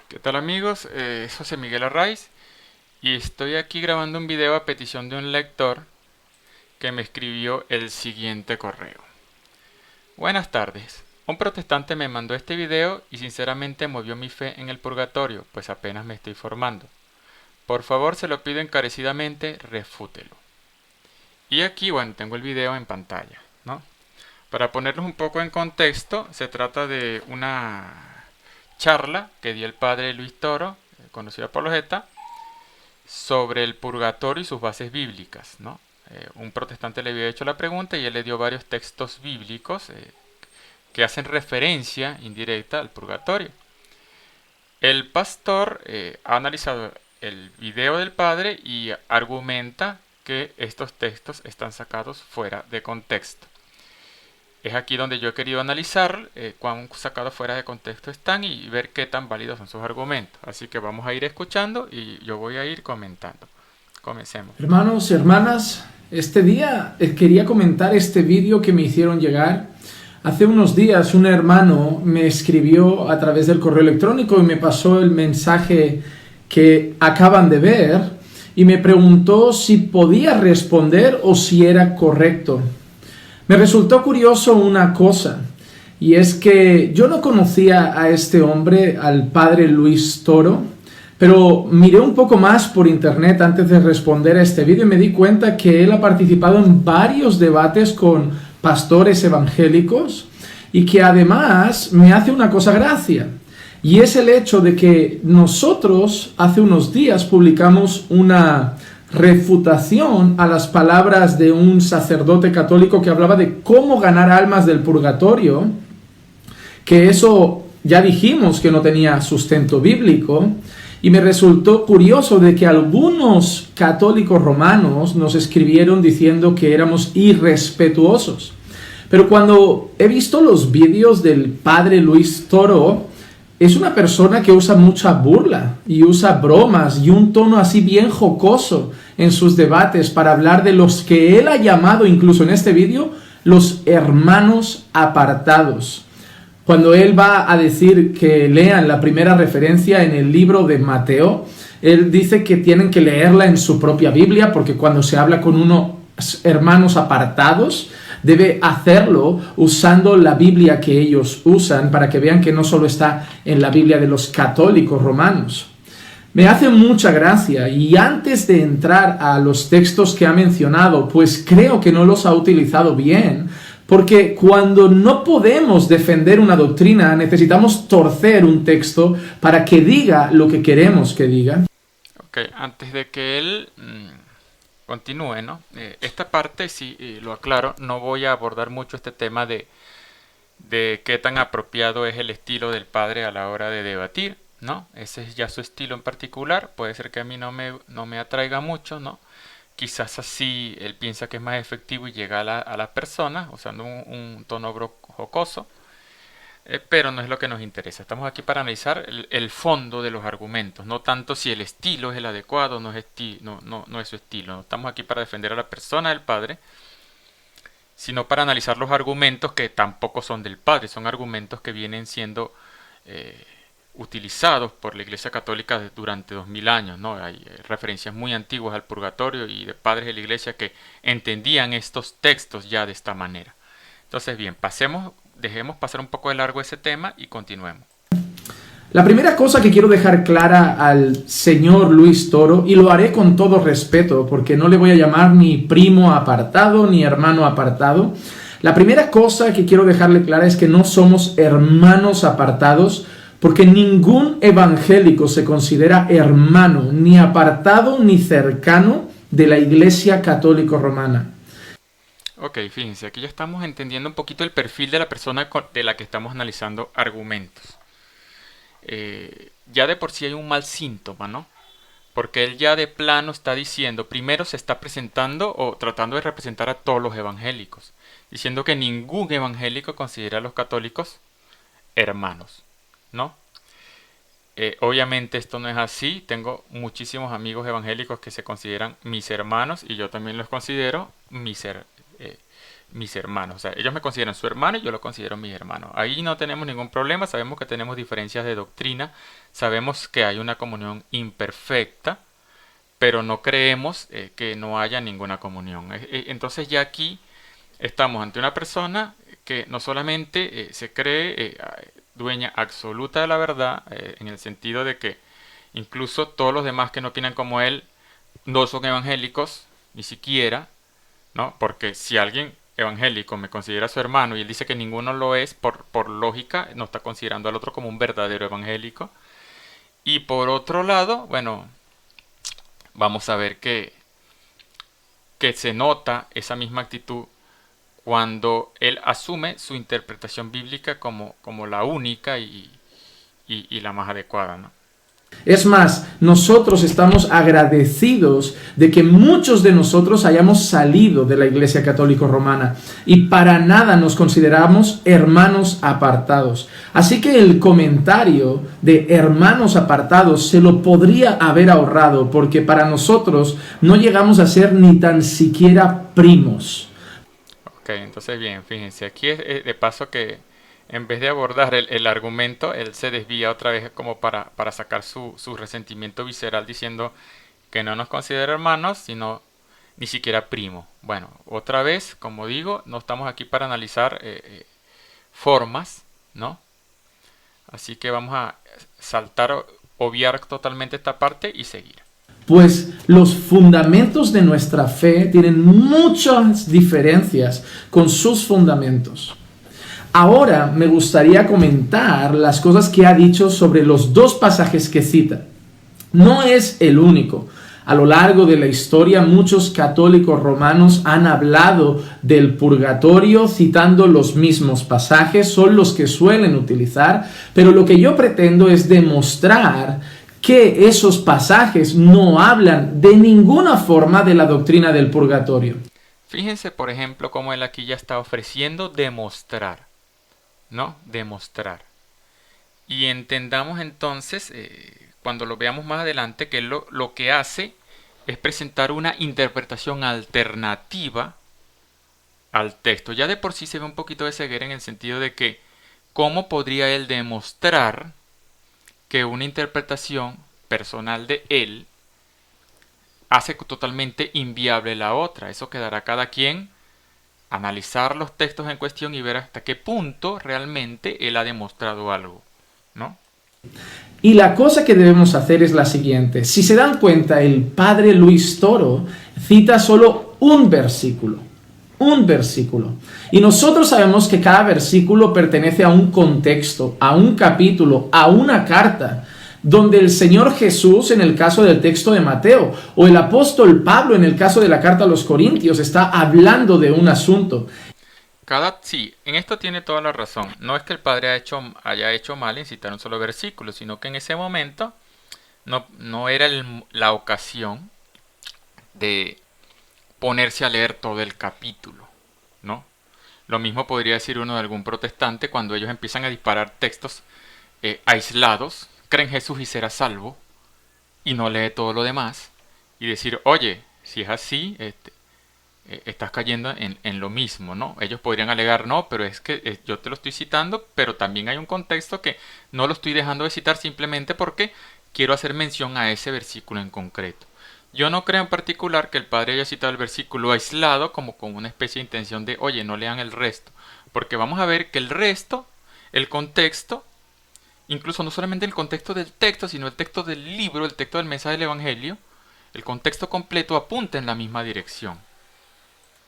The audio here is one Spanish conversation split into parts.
¿Qué tal amigos? Es José Miguel Arraiz y estoy aquí grabando un video a petición de un lector que me escribió el siguiente correo. Buenas tardes. Un protestante me mandó este video y sinceramente movió mi fe en el purgatorio, pues apenas me estoy formando. Por favor, se lo pido encarecidamente, refútelo. Y aquí, bueno, tengo el video en pantalla, ¿no? Para ponerlos un poco en contexto, se trata de una charla que dio el padre Luis Toro, conocido apologeta, sobre el purgatorio y sus bases bíblicas, ¿no? Un protestante le había hecho la pregunta y él le dio varios textos bíblicos que hacen referencia indirecta al purgatorio. El pastor ha analizado el video del padre y argumenta que estos textos están sacados fuera de contexto. Es aquí donde yo he querido analizar cuán sacados fuera de contexto están y ver qué tan válidos son sus argumentos. Así que vamos a ir escuchando y yo voy a ir comentando. Comencemos. Hermanos y hermanas, este día quería comentar este vídeo que me hicieron llegar. Hace unos días un hermano me escribió a través del correo electrónico y me pasó el mensaje que acaban de ver y me preguntó si podía responder o si era correcto. Me resultó curioso una cosa, y es que yo no conocía a este hombre, al padre Luis Toro, pero miré un poco más por internet antes de responder a este vídeo y me di cuenta que él ha participado en varios debates con pastores evangélicos y que además me hace una cosa gracia, y es el hecho de que nosotros hace unos días publicamos una refutación a las palabras de un sacerdote católico que hablaba de cómo ganar almas del purgatorio, que eso ya dijimos que no tenía sustento bíblico, y me resultó curioso de que algunos católicos romanos nos escribieron diciendo que éramos irrespetuosos. Pero cuando he visto los vídeos del padre Luis Toro, es una persona que usa mucha burla y usa bromas y un tono así bien jocoso en sus debates para hablar de los que él ha llamado, incluso en este vídeo, los hermanos apartados. Cuando él va a decir que lean la primera referencia en el libro de Mateo, él dice que tienen que leerla en su propia Biblia, porque cuando se habla con unos hermanos apartados, debe hacerlo usando la Biblia que ellos usan, para que vean que no solo está en la Biblia de los católicos romanos. Me hace mucha gracia, y antes de entrar a los textos que ha mencionado, pues creo que no los ha utilizado bien, porque cuando no podemos defender una doctrina, necesitamos torcer un texto para que diga lo que queremos que diga. Ok, antes de que él continúe, ¿no? Esta parte, sí, lo aclaro, no voy a abordar mucho este tema de qué tan apropiado es el estilo del padre a la hora de debatir, ¿no? Ese es ya su estilo en particular, puede ser que a mí no me atraiga mucho, ¿no? Quizás así él piensa que es más efectivo y llega a la persona usando un tono jocoso, pero no es lo que nos interesa. Estamos aquí para analizar el fondo de los argumentos, no tanto si el estilo es el adecuado, no es su estilo. No estamos aquí para defender a la persona del padre, sino para analizar los argumentos que tampoco son del padre, son argumentos que vienen siendo utilizados por la Iglesia Católica durante 2000 años, ¿no? Hay referencias muy antiguas al purgatorio y de padres de la Iglesia que entendían estos textos ya de esta manera. Entonces, bien, dejemos pasar un poco de largo ese tema y continuemos. La primera cosa que quiero dejar clara al señor Luis Toro, y lo haré con todo respeto, porque no le voy a llamar ni primo apartado ni hermano apartado. La primera cosa que quiero dejarle clara es que no somos hermanos apartados, porque ningún evangélico se considera hermano, ni apartado ni cercano de la Iglesia Católica Romana. Ok, fíjense, aquí ya estamos entendiendo un poquito el perfil de la persona de la que estamos analizando argumentos. Ya de por sí hay un mal síntoma, ¿no? Porque él ya de plano está diciendo, primero se está presentando o tratando de representar a todos los evangélicos, diciendo que ningún evangélico considera a los católicos hermanos, ¿no? Obviamente esto no es así. Tengo muchísimos amigos evangélicos que se consideran mis hermanos y yo también los considero mis hermanos. O sea, ellos me consideran su hermano y yo lo considero mi hermano. Ahí no tenemos ningún problema, sabemos que tenemos diferencias de doctrina, sabemos que hay una comunión imperfecta, pero no creemos que no haya ninguna comunión. Entonces ya aquí estamos ante una persona que no solamente se cree dueña absoluta de la verdad, en el sentido de que incluso todos los demás que no opinan como él no son evangélicos, ni siquiera, ¿no? Porque si alguien evangélico me considera su hermano y él dice que ninguno lo es, por lógica, no está considerando al otro como un verdadero evangélico. Y por otro lado, bueno, vamos a ver que se nota esa misma actitud cuando él asume su interpretación bíblica como la única y la más adecuada, ¿no? Es más, nosotros estamos agradecidos de que muchos de nosotros hayamos salido de la Iglesia Católica Romana y para nada nos consideramos hermanos apartados. Así que el comentario de hermanos apartados se lo podría haber ahorrado porque para nosotros no llegamos a ser ni tan siquiera primos. Ok, entonces bien, fíjense, aquí es de paso que en vez de abordar el argumento, él se desvía otra vez como para sacar su resentimiento visceral diciendo que no nos considera hermanos, sino ni siquiera primo. Bueno, otra vez, como digo, no estamos aquí para analizar formas, ¿no? Así que vamos a saltar, obviar totalmente esta parte y seguir. Pues los fundamentos de nuestra fe tienen muchas diferencias con sus fundamentos. Ahora me gustaría comentar las cosas que ha dicho sobre los dos pasajes que cita. No es el único. A lo largo de la historia, muchos católicos romanos han hablado del purgatorio citando los mismos pasajes, son los que suelen utilizar, pero lo que yo pretendo es demostrar que esos pasajes no hablan de ninguna forma de la doctrina del purgatorio. Fíjense, por ejemplo, cómo él aquí ya está ofreciendo demostrar. ¿No? Demostrar. Y entendamos entonces, cuando lo veamos más adelante, que él lo que hace es presentar una interpretación alternativa al texto. Ya de por sí se ve un poquito de ceguera en el sentido de que ¿cómo podría él demostrar que una interpretación personal de él hace totalmente inviable la otra? Eso quedará cada quien analizar los textos en cuestión y ver hasta qué punto realmente él ha demostrado algo, ¿no? Y la cosa que debemos hacer es la siguiente. Si se dan cuenta, el padre Luis Toro cita solo un versículo. Un versículo. Y nosotros sabemos que cada versículo pertenece a un contexto, a un capítulo, a una carta, donde el Señor Jesús, en el caso del texto de Mateo, o el apóstol Pablo, en el caso de la carta a los Corintios, está hablando de un asunto. Sí, en esto tiene toda la razón. No es que el padre haya hecho mal en citar un solo versículo, sino que en ese momento no era la ocasión de ponerse a leer todo el capítulo, ¿no? Lo mismo podría decir uno de algún protestante cuando ellos empiezan a disparar textos aislados, cree en Jesús y será salvo, y no lee todo lo demás, y decir, oye, si es así, estás cayendo en lo mismo, ¿no? Ellos podrían alegar, no, pero es que yo te lo estoy citando, pero también hay un contexto que no lo estoy dejando de citar simplemente porque quiero hacer mención a ese versículo en concreto. Yo no creo en particular que el padre haya citado el versículo aislado como con una especie de intención de, oye, no lean el resto, porque vamos a ver que el resto, el contexto, incluso no solamente el contexto del texto, sino el texto del libro, el texto del mensaje del Evangelio, el contexto completo apunta en la misma dirección.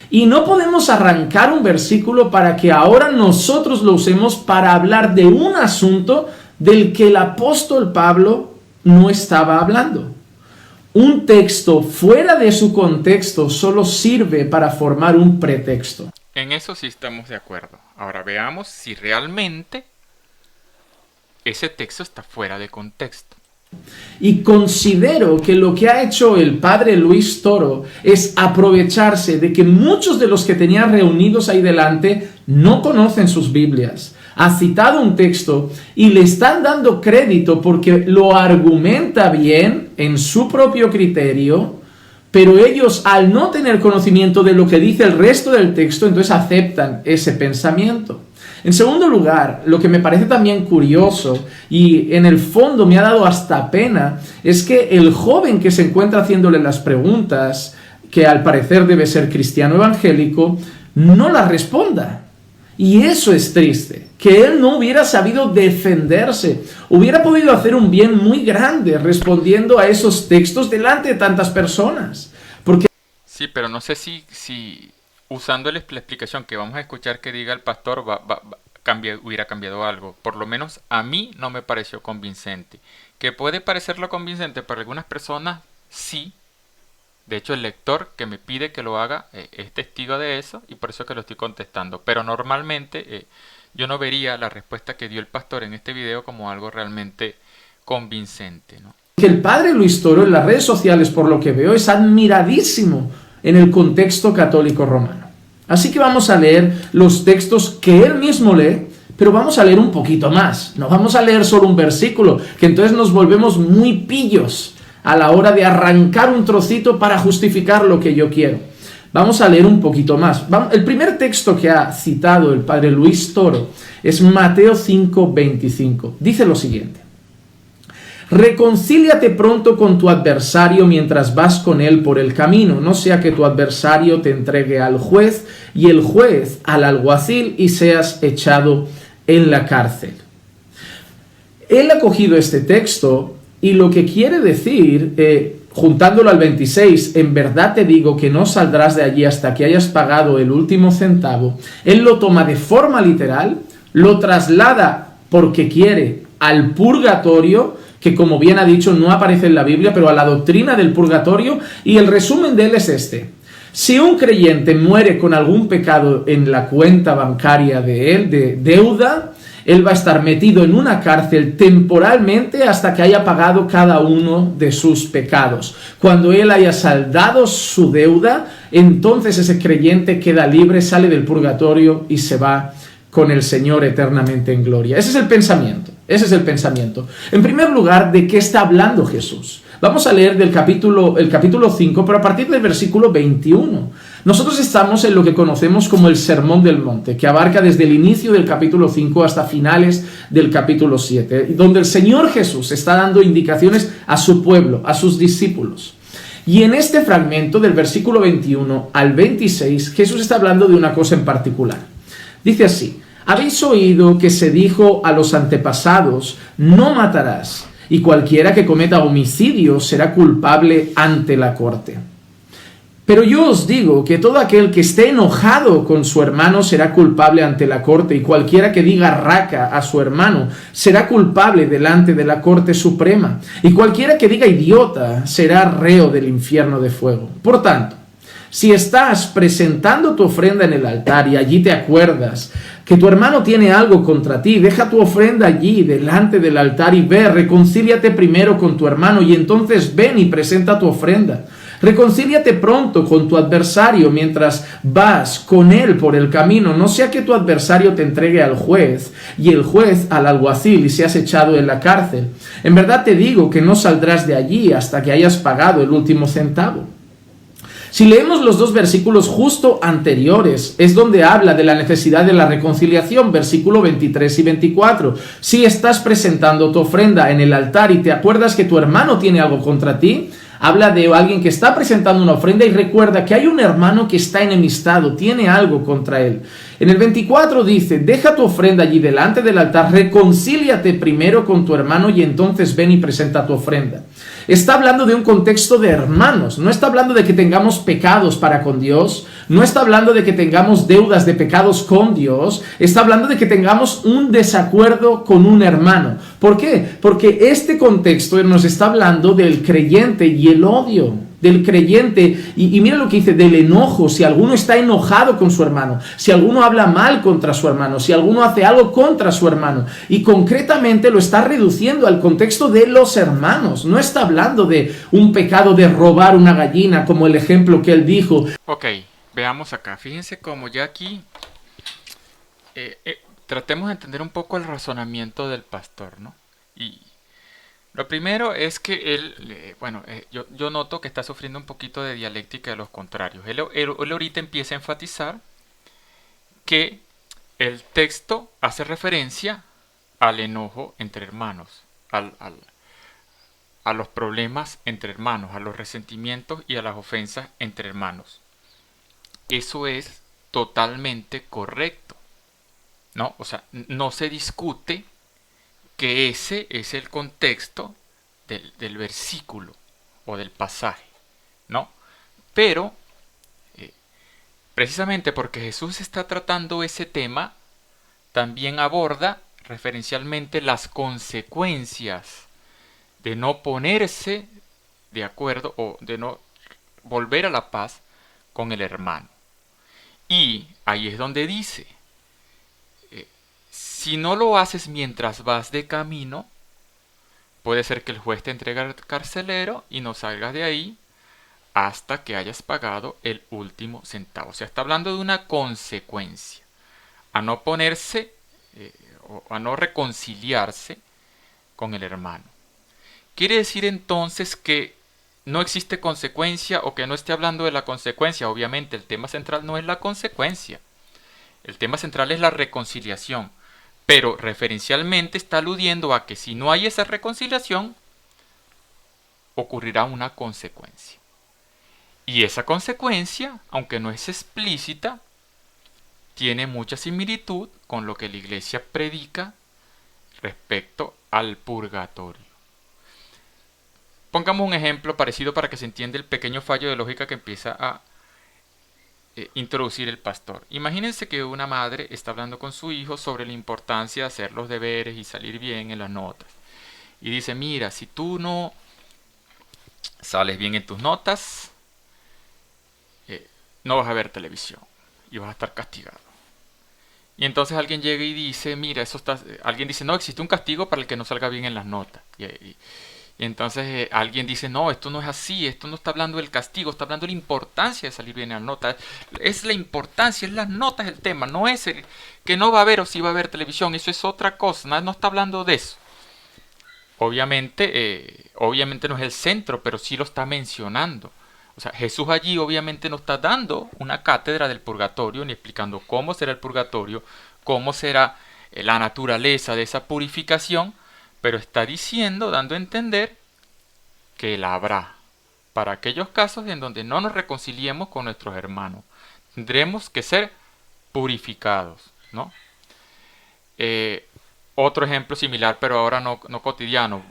Y no podemos arrancar un versículo para que ahora nosotros lo usemos para hablar de un asunto del que el apóstol Pablo no estaba hablando. Un texto fuera de su contexto solo sirve para formar un pretexto. En eso sí estamos de acuerdo. Ahora veamos si realmente ese texto está fuera de contexto. Y considero que lo que ha hecho el padre Luis Toro es aprovecharse de que muchos de los que tenía reunidos ahí delante no conocen sus Biblias. Ha citado un texto y le están dando crédito porque lo argumenta bien en su propio criterio, Pero ellos, al no tener conocimiento de lo que dice el resto del texto, entonces aceptan ese pensamiento. En segundo lugar, lo que me parece también curioso y en el fondo me ha dado hasta pena, es que el joven que se encuentra haciéndole las preguntas, que al parecer debe ser cristiano evangélico, no las responda. Y eso es triste, que él no hubiera sabido defenderse, hubiera podido hacer un bien muy grande respondiendo a esos textos delante de tantas personas. Porque Sí, pero no sé si usando la explicación que vamos a escuchar que diga el pastor hubiera cambiado algo. Por lo menos a mí no me pareció convincente. Que puede parecerlo convincente para algunas personas, sí. De hecho, el lector que me pide que lo haga es testigo de eso y por eso que lo estoy contestando. Pero normalmente yo no vería la respuesta que dio el pastor en este video como algo realmente convincente, ¿no? que el padre Luis Toro en las redes sociales, por lo que veo, es admiradísimo en el contexto católico romano. Así que vamos a leer los textos que él mismo lee, pero vamos a leer un poquito más. No vamos a leer solo un versículo, que entonces nos volvemos muy pillos a la hora de arrancar un trocito para justificar lo que yo quiero. Vamos a leer un poquito más. El primer texto que ha citado el padre Luis Toro es Mateo 5:25. Dice lo siguiente: reconcíliate pronto con tu adversario mientras vas con él por el camino, no sea que tu adversario te entregue al juez y el juez al alguacil y seas echado en la cárcel. Él ha cogido este texto y lo que quiere decir, juntándolo al 26, en verdad te digo que no saldrás de allí hasta que hayas pagado el último centavo, él lo toma de forma literal, lo traslada porque quiere al purgatorio, que como bien ha dicho no aparece en la Biblia, pero a la doctrina del purgatorio, y el resumen de él es este: si un creyente muere con algún pecado en la cuenta bancaria de él, de deuda, él va a estar metido en una cárcel temporalmente hasta que haya pagado cada uno de sus pecados. Cuando él haya saldado su deuda, entonces ese creyente queda libre, sale del purgatorio y se va con el Señor eternamente en gloria. Ese es el pensamiento. Ese es el pensamiento. En primer lugar, ¿de qué está hablando Jesús? Vamos a leer el capítulo 5, pero a partir del versículo 21. Nosotros estamos en lo que conocemos como el Sermón del Monte, que abarca desde el inicio del capítulo 5 hasta finales del capítulo 7, donde el Señor Jesús está dando indicaciones a su pueblo, a sus discípulos. Y en este fragmento, del versículo 21 al 26, Jesús está hablando de una cosa en particular. Dice así: habéis oído que se dijo a los antepasados, no matarás, y cualquiera que cometa homicidio será culpable ante la corte. Pero yo os digo que todo aquel que esté enojado con su hermano será culpable ante la corte, y cualquiera que diga raca a su hermano será culpable delante de la corte suprema, y cualquiera que diga idiota será reo del infierno de fuego. Por tanto, si estás presentando tu ofrenda en el altar y allí te acuerdas que tu hermano tiene algo contra ti, deja tu ofrenda allí delante del altar y ve, reconcíliate primero con tu hermano y entonces ven y presenta tu ofrenda. Reconcíliate pronto con tu adversario mientras vas con él por el camino, no sea que tu adversario te entregue al juez y el juez al alguacil y seas echado en la cárcel. En verdad te digo que no saldrás de allí hasta que hayas pagado el último centavo. Si leemos los dos versículos justo anteriores, es donde habla de la necesidad de la reconciliación, versículo 23 y 24. Si estás presentando tu ofrenda en el altar y te acuerdas que tu hermano tiene algo contra ti, habla de alguien que está presentando una ofrenda y recuerda que hay un hermano que está enemistado, tiene algo contra él. En el 24 dice, deja tu ofrenda allí delante del altar, reconcíliate primero con tu hermano y entonces ven y presenta tu ofrenda. Está hablando de un contexto de hermanos, no está hablando de que tengamos pecados para con Dios, no está hablando de que tengamos deudas de pecados con Dios, está hablando de que tengamos un desacuerdo con un hermano. ¿Por qué? Porque este contexto nos está hablando del creyente y el odio del creyente, y mira lo que dice, del enojo, si alguno está enojado con su hermano, si alguno habla mal contra su hermano, si alguno hace algo contra su hermano, y concretamente lo está reduciendo al contexto de los hermanos, no está hablando de un pecado de robar una gallina, como el ejemplo que él dijo. Ok, veamos acá, fíjense como ya aquí, tratemos de entender un poco el razonamiento del pastor, ¿no? Y Lo primero es que él, bueno, yo noto que está sufriendo un poquito de dialéctica de los contrarios. Él ahorita empieza a enfatizar que el texto hace referencia al enojo entre hermanos, a los problemas entre hermanos, a los resentimientos y a las ofensas entre hermanos. Eso es totalmente correcto, ¿no? O sea, no se discute que ese es el contexto del versículo o del pasaje, ¿no? Pero, eh, precisamente porque Jesús está tratando ese tema, también aborda referencialmente las consecuencias de no ponerse de acuerdo o de no volver a la paz con el hermano. Y ahí es donde dice, si no lo haces mientras vas de camino, puede ser que el juez te entregue al carcelero y no salgas de ahí hasta que hayas pagado el último centavo. O sea, está hablando de una consecuencia a no ponerse o a no reconciliarse con el hermano. Quiere decir entonces que no existe consecuencia o que no esté hablando de la consecuencia. Obviamente el tema central no es la consecuencia. El tema central es la reconciliación. Pero referencialmente está aludiendo a que si no hay esa reconciliación, ocurrirá una consecuencia. Y esa consecuencia, aunque no es explícita, tiene mucha similitud con lo que la Iglesia predica respecto al purgatorio. Pongamos un ejemplo parecido para que se entienda el pequeño fallo de lógica que empieza a introducir el pastor. Imagínense que una madre está hablando con su hijo sobre la importancia de hacer los deberes y salir bien en las notas. Y dice, mira, si tú no sales bien en tus notas, no vas a ver televisión y vas a estar castigado. Y entonces alguien llega y dice, mira, eso está... Alguien dice, no, existe un castigo para el que no salga bien en las notas. Y entonces alguien dice, no, esto no es así, esto no está hablando del castigo, está hablando de la importancia de salir bien en las notas. Es la importancia, es las notas el tema, no es el que no va a haber o si va a haber televisión, eso es otra cosa, no está hablando de eso. Obviamente no es el centro, pero sí lo está mencionando. O sea, Jesús allí obviamente no está dando una cátedra del purgatorio, ni explicando cómo será el purgatorio, cómo será la naturaleza de esa purificación, pero está diciendo, dando a entender que la habrá para aquellos casos en donde no nos reconciliemos con nuestros hermanos. Tendremos que ser purificados, ¿no? Otro ejemplo similar, pero ahora no cotidiano.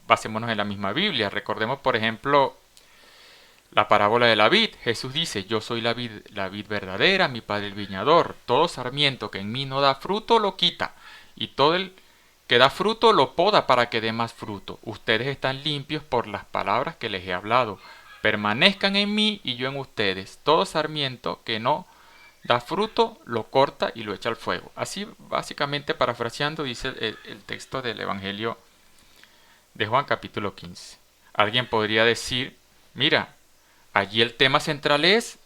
Basémonos en la misma Biblia. Recordemos, por ejemplo, la parábola de la vid. Jesús dice, yo soy la vid verdadera, mi padre el viñador. Todo sarmiento que en mí no da fruto lo quita, y todo el que da fruto lo poda para que dé más fruto. Ustedes están limpios por las palabras que les he hablado. Permanezcan en mí y yo en ustedes. Todo sarmiento que no da fruto lo corta y lo echa al fuego. Así, básicamente parafraseando, dice el texto del Evangelio de Juan capítulo 15. Alguien podría decir, mira, allí el tema central es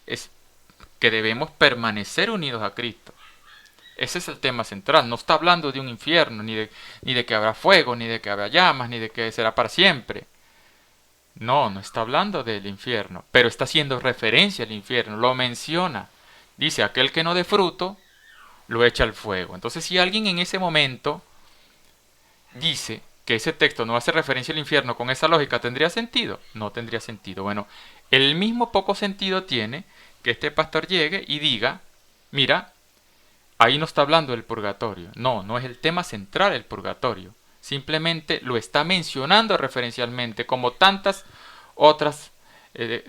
que debemos permanecer unidos a Cristo. Ese es el tema central. No está hablando de un infierno, ni de que habrá fuego, ni de que habrá llamas, ni de que será para siempre. No está hablando del infierno, pero está haciendo referencia al infierno, lo menciona. Dice, aquel que no dé fruto, lo echa al fuego. Entonces, si alguien en ese momento dice que ese texto no hace referencia al infierno con esa lógica, ¿tendría sentido? No tendría sentido. Bueno, el mismo poco sentido tiene que este pastor llegue y diga, mira, ahí no está hablando del purgatorio. No es el tema central el purgatorio. Simplemente lo está mencionando referencialmente como tantas otras,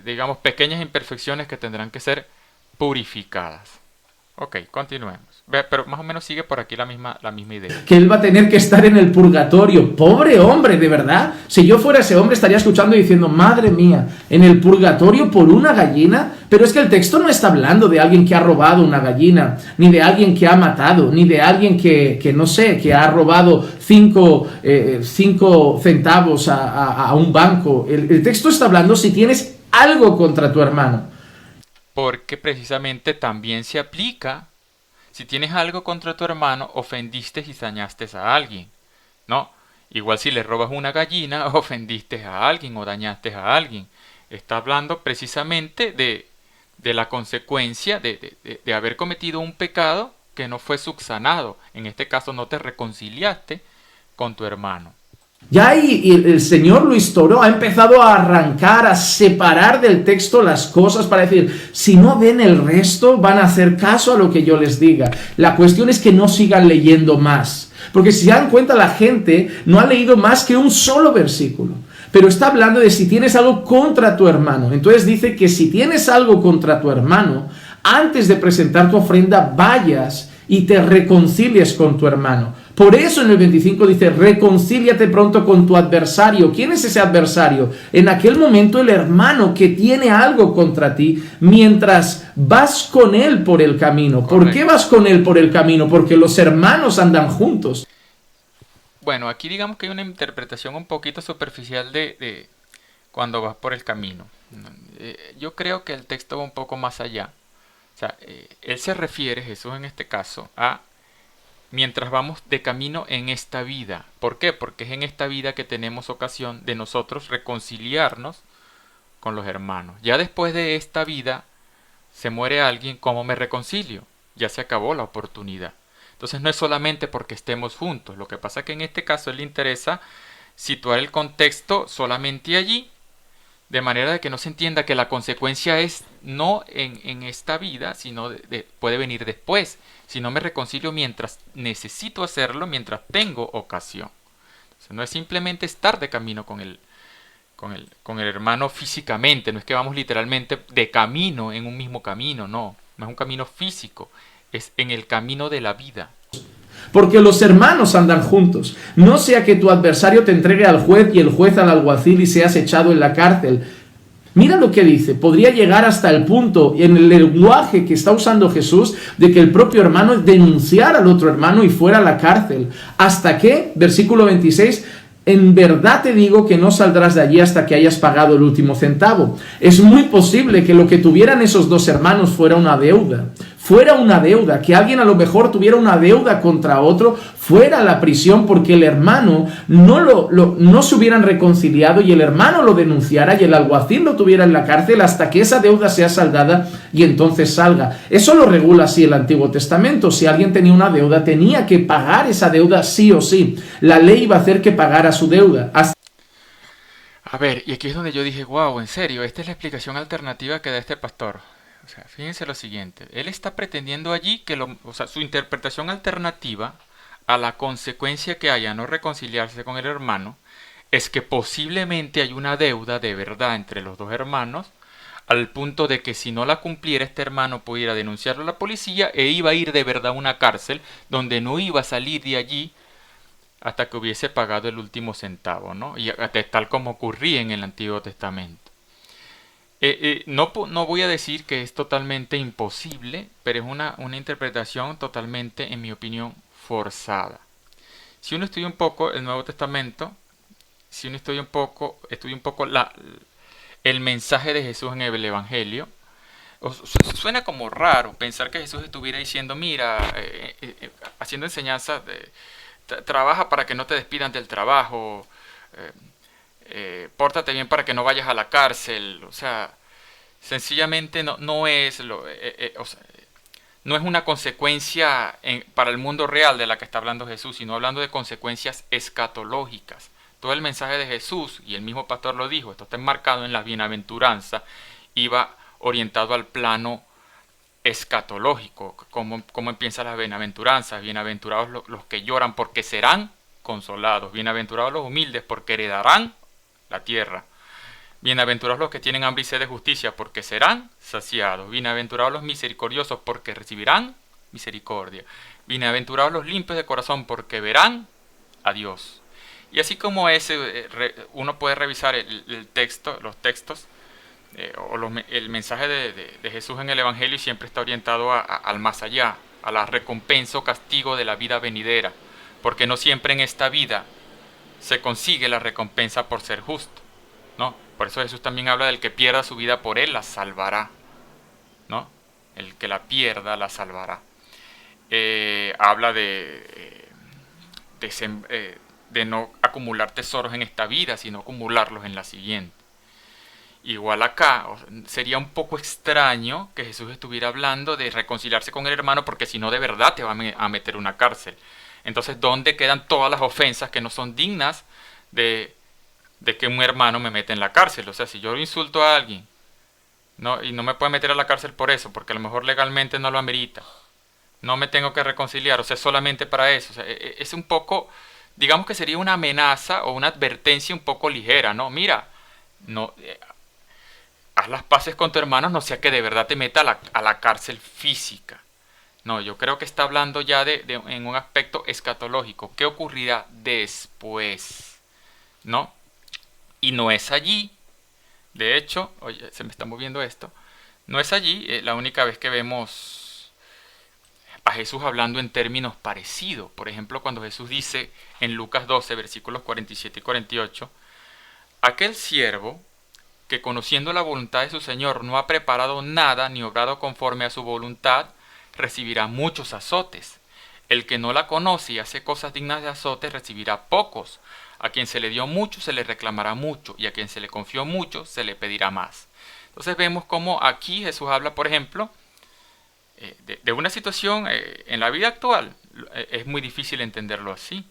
digamos, pequeñas imperfecciones que tendrán que ser purificadas. Ok, continuemos. Pero más o menos sigue por aquí la misma idea. Que él va a tener que estar en el purgatorio. Pobre hombre, de verdad. Si yo fuera ese hombre estaría escuchando y diciendo, madre mía, en el purgatorio por una gallina. Pero es que el texto no está hablando de alguien que ha robado una gallina, ni de alguien que ha matado, ni de alguien que no sé, que ha robado 5 centavos a un banco. El texto está hablando si tienes algo contra tu hermano. Porque precisamente también se aplica si tienes algo contra tu hermano, ofendiste y dañaste a alguien, ¿no? Igual si le robas una gallina, ofendiste a alguien o dañaste a alguien. Está hablando precisamente de la consecuencia de haber cometido un pecado que no fue subsanado. En este caso no te reconciliaste con tu hermano. Ya ahí el Señor Luis Toro ha empezado a arrancar, a separar del texto las cosas para decir, si no ven el resto, van a hacer caso a lo que yo les diga. La cuestión es que no sigan leyendo más. Porque si se dan cuenta, la gente no ha leído más que un solo versículo. Pero está hablando de si tienes algo contra tu hermano. Entonces dice que si tienes algo contra tu hermano, antes de presentar tu ofrenda, vayas y te reconcilies con tu hermano. Por eso en el 25 dice, reconcíliate pronto con tu adversario. ¿Quién es ese adversario? En aquel momento el hermano que tiene algo contra ti, mientras vas con él por el camino. Correcto. ¿Por qué vas con él por el camino? Porque los hermanos andan juntos. Bueno, aquí digamos que hay una interpretación un poquito superficial de cuando vas por el camino. Yo creo que el texto va un poco más allá. O sea, él se refiere, Jesús en este caso, a mientras vamos de camino en esta vida. ¿Por qué? Porque es en esta vida que tenemos ocasión de nosotros reconciliarnos con los hermanos. Ya después de esta vida se muere alguien, ¿cómo me reconcilio? Ya se acabó la oportunidad. Entonces no es solamente porque estemos juntos. Lo que pasa es que en este caso le interesa situar el contexto solamente allí, de manera de que no se entienda que la consecuencia es no en esta vida, sino puede venir después. Si no me reconcilio mientras necesito hacerlo, mientras tengo ocasión. Entonces, no es simplemente estar de camino con el hermano físicamente, no es que vamos literalmente de camino en un mismo camino, no es un camino físico, es en el camino de la vida. Porque los hermanos andan juntos. No sea que tu adversario te entregue al juez y el juez al alguacil y seas echado en la cárcel. Mira lo que dice, podría llegar hasta el punto, en el lenguaje que está usando Jesús, de que el propio hermano denunciara al otro hermano y fuera a la cárcel. ¿Hasta qué? Versículo 26, en verdad te digo que no saldrás de allí hasta que hayas pagado el último centavo. Es muy posible que lo que tuvieran esos dos hermanos fuera una deuda, que alguien a lo mejor tuviera una deuda contra otro, fuera a la prisión porque el hermano no se hubieran reconciliado y el hermano lo denunciara y el alguacil lo tuviera en la cárcel hasta que esa deuda sea saldada y entonces salga. Eso lo regula así el Antiguo Testamento. Si alguien tenía una deuda, tenía que pagar esa deuda sí o sí. La ley iba a hacer que pagara su deuda. A ver, y aquí es donde yo dije, wow, en serio, esta es la explicación alternativa que da este pastor. O sea, fíjense lo siguiente, él está pretendiendo allí que su interpretación alternativa a la consecuencia que haya no reconciliarse con el hermano es que posiblemente hay una deuda de verdad entre los dos hermanos, al punto de que si no la cumpliera este hermano pudiera denunciarlo a la policía e iba a ir de verdad a una cárcel donde no iba a salir de allí hasta que hubiese pagado el último centavo, ¿no? Y tal como ocurría en el Antiguo Testamento. No voy a decir que es totalmente imposible, pero es una interpretación totalmente, en mi opinión, forzada. Si uno estudia un poco el Nuevo Testamento, si uno estudia un poco el mensaje de Jesús en el Evangelio, suena como raro pensar que Jesús estuviera diciendo, mira, haciendo enseñanza, trabaja para que no te despidan del trabajo, pórtate bien para que no vayas a la cárcel. O sea, sencillamente no es no es una consecuencia para el mundo real de la que está hablando Jesús, sino hablando de consecuencias escatológicas. Todo el mensaje de Jesús, y el mismo pastor lo dijo, esto está enmarcado en la bienaventuranza, iba orientado al plano escatológico. ¿Cómo empiezan las bienaventuranzas? Bienaventurados los que lloran porque serán consolados. Bienaventurados los humildes porque heredarán la tierra. Bienaventurados los que tienen hambre y sed de justicia porque serán saciados. Bienaventurados los misericordiosos porque recibirán misericordia. Bienaventurados los limpios de corazón porque verán a Dios. Y así como uno puede revisar los textos el mensaje de Jesús en el Evangelio siempre está orientado al más allá, a la recompensa o castigo de la vida venidera, porque no siempre en esta vida se consigue la recompensa por ser justo, ¿no? Por eso Jesús también habla del que pierda su vida por él, la salvará, ¿no? El que la pierda, la salvará. Habla de no acumular tesoros en esta vida, sino acumularlos en la siguiente. Igual acá, sería un poco extraño que Jesús estuviera hablando de reconciliarse con el hermano, porque si no, de verdad te va a meter una cárcel. Entonces, ¿dónde quedan todas las ofensas que no son dignas de que un hermano me meta en la cárcel? O sea, si yo insulto a alguien, ¿no? Y no me puede meter a la cárcel por eso, porque a lo mejor legalmente no lo amerita, no me tengo que reconciliar, o sea, solamente para eso. O sea, es un poco, digamos que sería una amenaza o una advertencia un poco ligera, ¿no? Mira, no, haz las paces con tu hermano, no sea que de verdad te meta a la cárcel física. No, yo creo que está hablando ya en un aspecto escatológico. ¿Qué ocurrirá después? ¿No? Y no es allí. De hecho, oye, se me está moviendo esto. No es allí la única vez que vemos a Jesús hablando en términos parecidos. Por ejemplo, cuando Jesús dice en Lucas 12, versículos 47 y 48, aquel siervo que conociendo la voluntad de su Señor no ha preparado nada ni obrado conforme a su voluntad, recibirá muchos azotes. El que no la conoce y hace cosas dignas de azotes recibirá pocos. A quien se le dio mucho se le reclamará mucho, y a quien se le confió mucho se le pedirá más. Entonces vemos cómo aquí Jesús habla, por ejemplo, de una situación en la vida actual. Es muy difícil entenderlo así.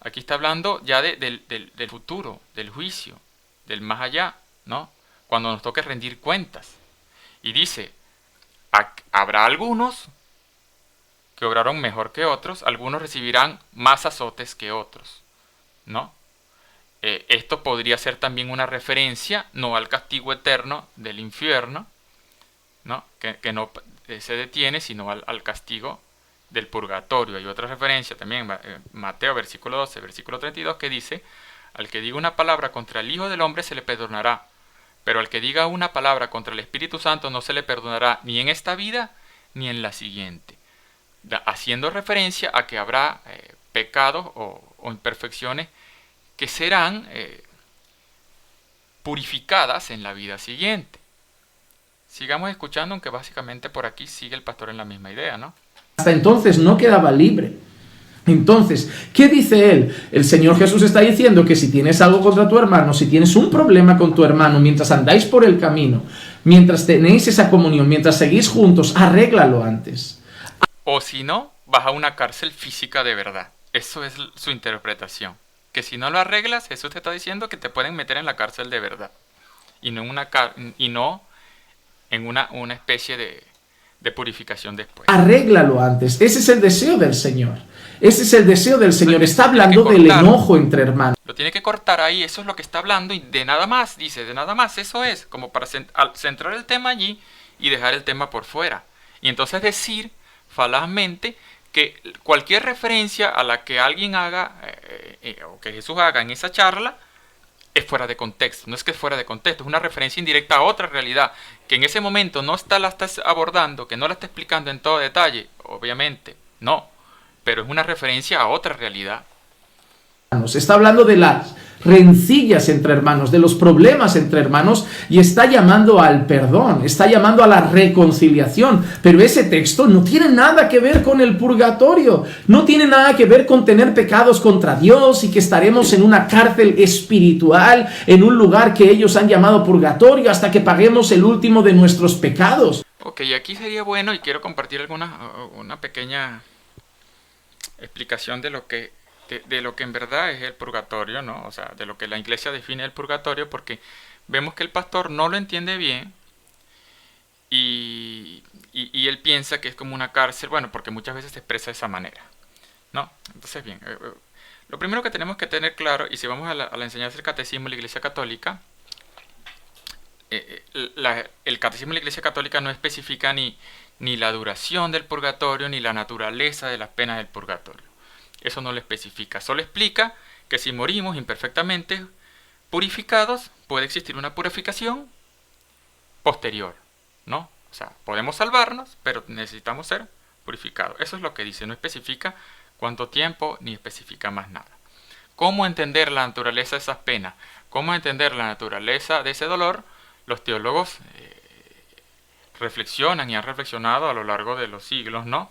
Aquí está hablando ya del futuro, del juicio, del más allá, ¿no? Cuando nos toque rendir cuentas. Y dice, habrá algunos que obraron mejor que otros, algunos recibirán más azotes que otros, ¿no? Esto podría ser también una referencia, no al castigo eterno del infierno, ¿no? Que no se detiene, sino al castigo del purgatorio. Hay otra referencia también, Mateo, versículo 12, versículo 32, que dice, al que diga una palabra contra el Hijo del Hombre se le perdonará, pero al que diga una palabra contra el Espíritu Santo no se le perdonará ni en esta vida ni en la siguiente. Haciendo referencia a que habrá pecados o imperfecciones que serán purificadas en la vida siguiente. Sigamos escuchando, aunque básicamente por aquí sigue el pastor en la misma idea, ¿no? Hasta entonces no quedaba libre. Entonces, ¿qué dice él? El Señor Jesús está diciendo que si tienes algo contra tu hermano, si tienes un problema con tu hermano, mientras andáis por el camino, mientras tenéis esa comunión, mientras seguís juntos, arréglalo antes. O si no, vas a una cárcel física de verdad. Eso es su interpretación. Que si no lo arreglas, Jesús te está diciendo que te pueden meter en la cárcel de verdad. Y no en una especie de purificación después. Arréglalo antes. Ese es el deseo del Señor. Ese es el deseo del Señor. Está hablando del enojo entre hermanos. Lo tiene que cortar ahí. Eso es lo que está hablando. Y de nada más, dice, de nada más. Eso es como para centrar el tema allí y dejar el tema por fuera. Y entonces decir falazmente que cualquier referencia a la que alguien haga o que Jesús haga en esa charla es fuera de contexto. No es que es fuera de contexto, es una referencia indirecta a otra realidad que en ese momento no la estás abordando, que no la está explicando en todo detalle, obviamente, no, pero es una referencia a otra realidad. Está hablando de las rencillas entre hermanos, de los problemas entre hermanos, y está llamando al perdón, está llamando a la reconciliación. Pero ese texto no tiene nada que ver con el purgatorio, no tiene nada que ver con tener pecados contra Dios y que estaremos en una cárcel espiritual, en un lugar que ellos han llamado purgatorio, hasta que paguemos el último de nuestros pecados. Ok, aquí sería bueno, y quiero compartir una pequeña explicación de lo que en verdad es el purgatorio, ¿no? O sea, de lo que la iglesia define el purgatorio, porque vemos que el pastor no lo entiende bien y él piensa que es como una cárcel, bueno, porque muchas veces se expresa de esa manera, ¿no? Entonces, bien, lo primero que tenemos que tener claro, y si vamos a la enseñanza del catecismo de la Iglesia Católica, el catecismo de la Iglesia Católica no especifica ni la duración del purgatorio, ni la naturaleza de las penas del purgatorio. Eso no lo especifica, solo explica que si morimos imperfectamente purificados, puede existir una purificación posterior, ¿no? O sea, podemos salvarnos, pero necesitamos ser purificados. Eso es lo que dice, no especifica cuánto tiempo, ni especifica más nada. ¿Cómo entender la naturaleza de esas penas? ¿Cómo entender la naturaleza de ese dolor? Los teólogos reflexionan y han reflexionado a lo largo de los siglos, ¿no?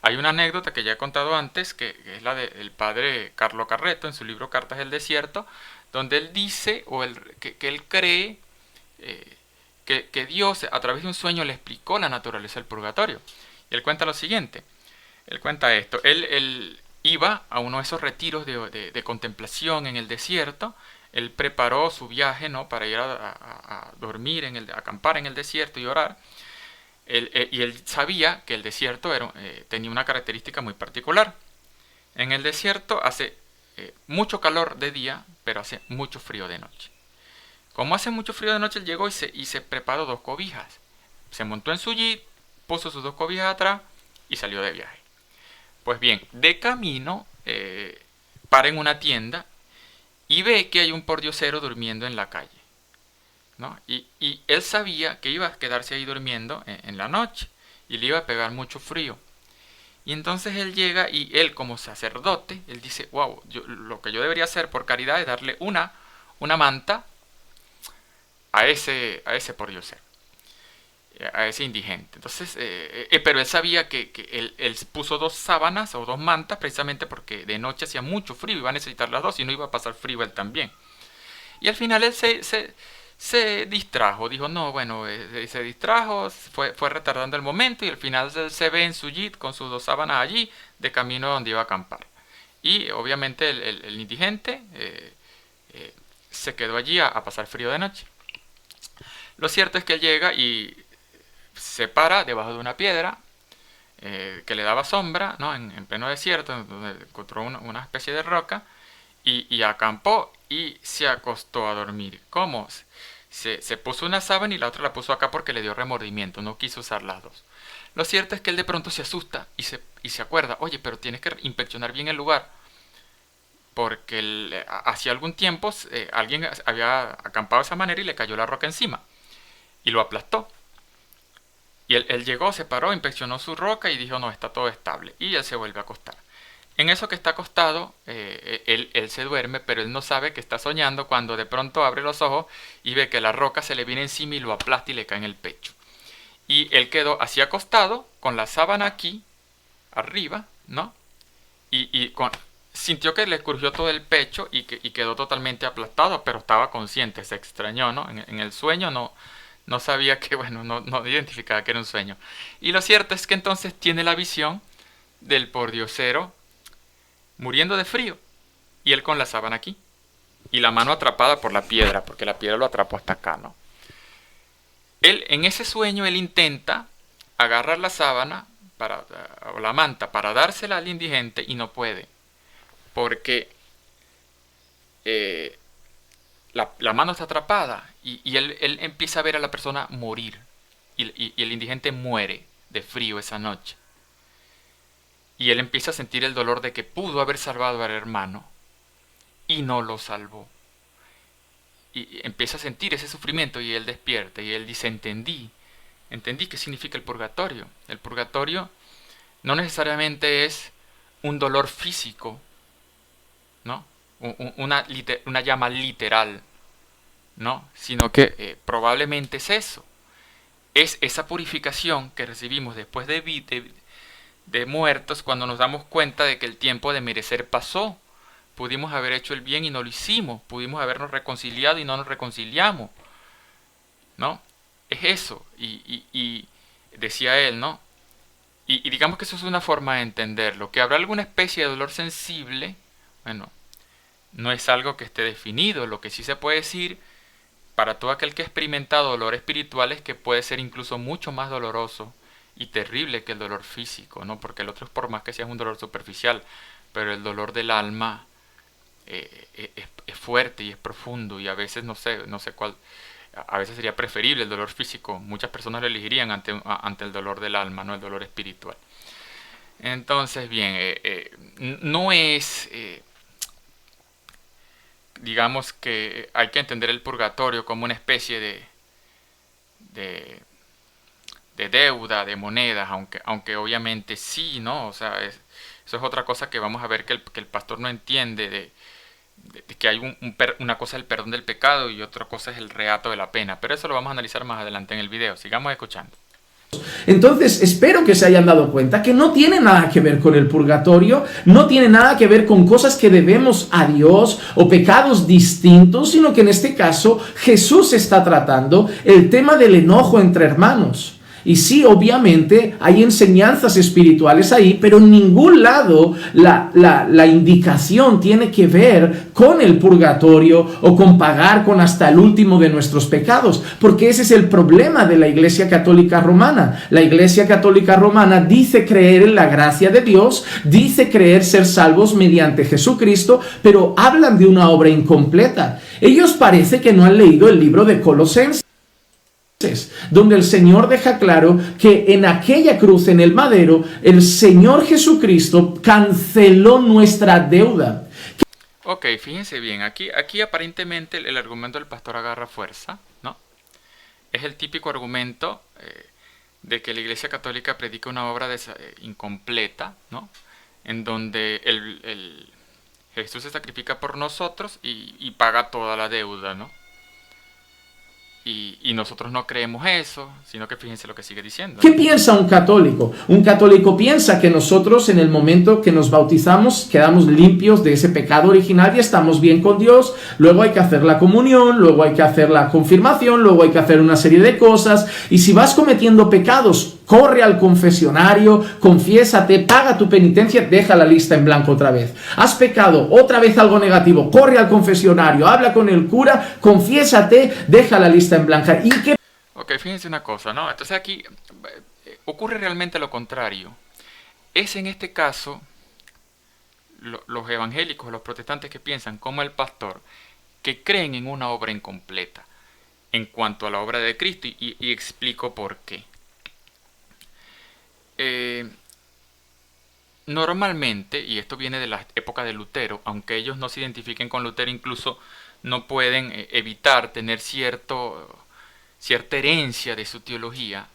Hay una anécdota que ya he contado antes, que es la del padre Carlo Carreto en su libro Cartas del Desierto, donde él dice, que él cree que Dios a través de un sueño le explicó la naturaleza del purgatorio. Y él cuenta lo siguiente, él cuenta esto, él iba a uno de esos retiros de contemplación en el desierto, él preparó su viaje, ¿no?, para ir a dormir, a acampar en el desierto y orar. Y él sabía que el desierto tenía una característica muy particular. En el desierto hace mucho calor de día, pero hace mucho frío de noche. Como hace mucho frío de noche, él llegó y se preparó 2 cobijas. Se montó en su jeep, puso sus 2 cobijas atrás y salió de viaje. Pues bien, de camino, para en una tienda y ve que hay un pordiosero durmiendo en la calle, ¿no? Y él sabía que iba a quedarse ahí durmiendo en la noche y le iba a pegar mucho frío. Y entonces él llega y él, como sacerdote, él dice, wow, lo que yo debería hacer por caridad es darle una manta a ese pordiosero, a ese indigente. Entonces, pero él sabía que él puso 2 sábanas o 2 mantas precisamente porque de noche hacía mucho frío, iba a necesitar las dos y no iba a pasar frío él también. Y al final él se distrajo, dijo, no, bueno, se distrajo, fue retardando el momento y al final él se ve en su jeep con sus 2 sábanas allí de camino a donde iba a acampar. Y obviamente el indigente se quedó allí a pasar frío de noche. Lo cierto es que él llega y se para debajo de una piedra que le daba sombra, ¿no?, en pleno desierto, donde encontró una especie de roca y acampó y se acostó a dormir. ¿Cómo? Se puso una sábana y la otra la puso acá porque le dio remordimiento, no quiso usar las dos. Lo cierto es que él de pronto se asusta y se acuerda, oye, pero tienes que inspeccionar bien el lugar, porque hacía algún tiempo alguien había acampado de esa manera y le cayó la roca encima y lo aplastó. Y él llegó, se paró, inspeccionó su roca y dijo, no, está todo estable. Y él se vuelve a acostar. En eso que está acostado, él se duerme, pero él no sabe que está soñando cuando de pronto abre los ojos y ve que la roca se le viene encima y lo aplasta y le cae en el pecho. Y él quedó así acostado, con la sábana aquí, arriba, ¿no? Sintió que le escurrió todo el pecho y quedó totalmente aplastado, pero estaba consciente, se extrañó, ¿no? En el sueño no sabía que, bueno, no identificaba que era un sueño. Y lo cierto es que entonces tiene la visión del pordiosero muriendo de frío y él con la sábana aquí y la mano atrapada por la piedra, porque la piedra lo atrapó hasta acá, ¿no? En ese sueño él intenta agarrar la sábana o la manta para dársela al indigente y no puede, porque la mano está atrapada y él empieza a ver a la persona morir y el indigente muere de frío esa noche. Y él empieza a sentir el dolor de que pudo haber salvado al hermano y no lo salvó. Y empieza a sentir ese sufrimiento y él despierta y él dice, entendí qué significa el purgatorio. El purgatorio no necesariamente es un dolor físico, ¿no? Una llama literal, ¿no? Sino que probablemente es eso. Es esa purificación que recibimos después de muertos cuando nos damos cuenta de que el tiempo de merecer pasó. Pudimos haber hecho el bien y no lo hicimos. Pudimos habernos reconciliado y no nos reconciliamos, ¿no? Es eso. Y decía él, ¿no? Y digamos que eso es una forma de entenderlo. Que habrá alguna especie de dolor sensible, bueno, no es algo que esté definido. Lo que sí se puede decir para todo aquel que ha experimentado dolor espiritual es que puede ser incluso mucho más doloroso y terrible que el dolor físico, ¿no? Porque el otro es por más que sea un dolor superficial, pero el dolor del alma es fuerte y es profundo y a veces no sé cuál, a veces sería preferible el dolor físico. Muchas personas lo elegirían ante el dolor del alma, no el dolor espiritual. Entonces, bien, no es, digamos que hay que entender el purgatorio como una especie de deuda, de monedas, aunque obviamente sí, ¿no? O sea, eso es otra cosa que vamos a ver que el pastor no entiende de que hay una cosa es el perdón del pecado y otra cosa es el reato de la pena. Pero eso lo vamos a analizar más adelante en el video. Sigamos escuchando. Entonces, espero que se hayan dado cuenta que no tiene nada que ver con el purgatorio, no tiene nada que ver con cosas que debemos a Dios o pecados distintos, sino que en este caso Jesús está tratando el tema del enojo entre hermanos. Y sí, obviamente hay enseñanzas espirituales ahí, pero en ningún lado la indicación tiene que ver con el purgatorio o con pagar con hasta el último de nuestros pecados, porque ese es el problema de la Iglesia Católica Romana. La Iglesia Católica Romana dice creer en la gracia de Dios, dice creer ser salvos mediante Jesucristo, pero hablan de una obra incompleta. Ellos parece que no han leído el libro de Colosenses, donde el Señor deja claro que en aquella cruz, en el madero, el Señor Jesucristo canceló nuestra deuda. Ok, fíjense bien, aquí aparentemente el argumento del pastor agarra fuerza, ¿no? Es el típico argumento de que la Iglesia Católica predica una obra incompleta, ¿no? En donde Jesús se sacrifica por nosotros y paga toda la deuda, ¿no? Y nosotros no creemos eso, sino que fíjense lo que sigue diciendo. ¿Qué piensa un católico? Un católico piensa que nosotros en el momento que nos bautizamos quedamos limpios de ese pecado original y estamos bien con Dios. Luego hay que hacer la comunión, luego hay que hacer la confirmación, luego hay que hacer una serie de cosas. Y si vas cometiendo pecados, corre al confesionario, confiésate, paga tu penitencia, deja la lista en blanco otra vez. Has pecado, otra vez algo negativo, corre al confesionario, habla con el cura, confiésate, deja la lista en blanca. ¿Y qué? Ok, fíjense una cosa, ¿no? Entonces aquí ocurre realmente lo contrario. Es en este caso los evangélicos, los protestantes que piensan como el pastor, que creen en una obra incompleta en cuanto a la obra de Cristo y explico por qué. Normalmente, y esto viene de la época de Lutero, aunque ellos no se identifiquen con Lutero, incluso no pueden evitar tener cierta herencia de su teología.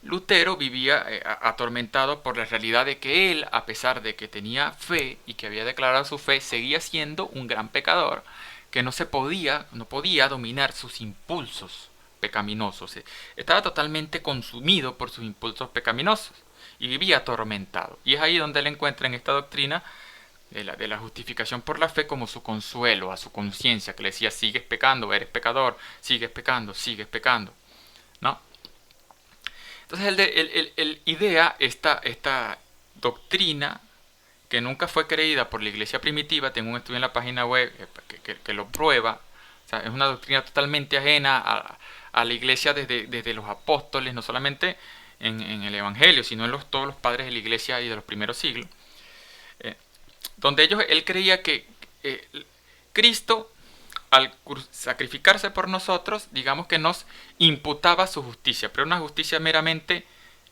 Lutero vivía atormentado por la realidad de que él, a pesar de que tenía fe y que había declarado su fe, seguía siendo un gran pecador, que no podía dominar sus impulsos pecaminosos. Estaba totalmente consumido por sus impulsos pecaminosos y vivía atormentado. Y es ahí donde él encuentra en esta doctrina de la justificación por la fe como su consuelo a su conciencia, que le decía: sigues pecando, eres pecador, sigues pecando, ¿no? Entonces él idea esta doctrina que nunca fue creída por la iglesia primitiva. Tengo un estudio en la página web que lo prueba. O sea, es una doctrina totalmente ajena a la iglesia desde los apóstoles, no solamente en el evangelio, sino en todos los padres de la iglesia y de los primeros siglos, donde él creía que Cristo, al sacrificarse por nosotros, digamos que nos imputaba su justicia, pero una justicia meramente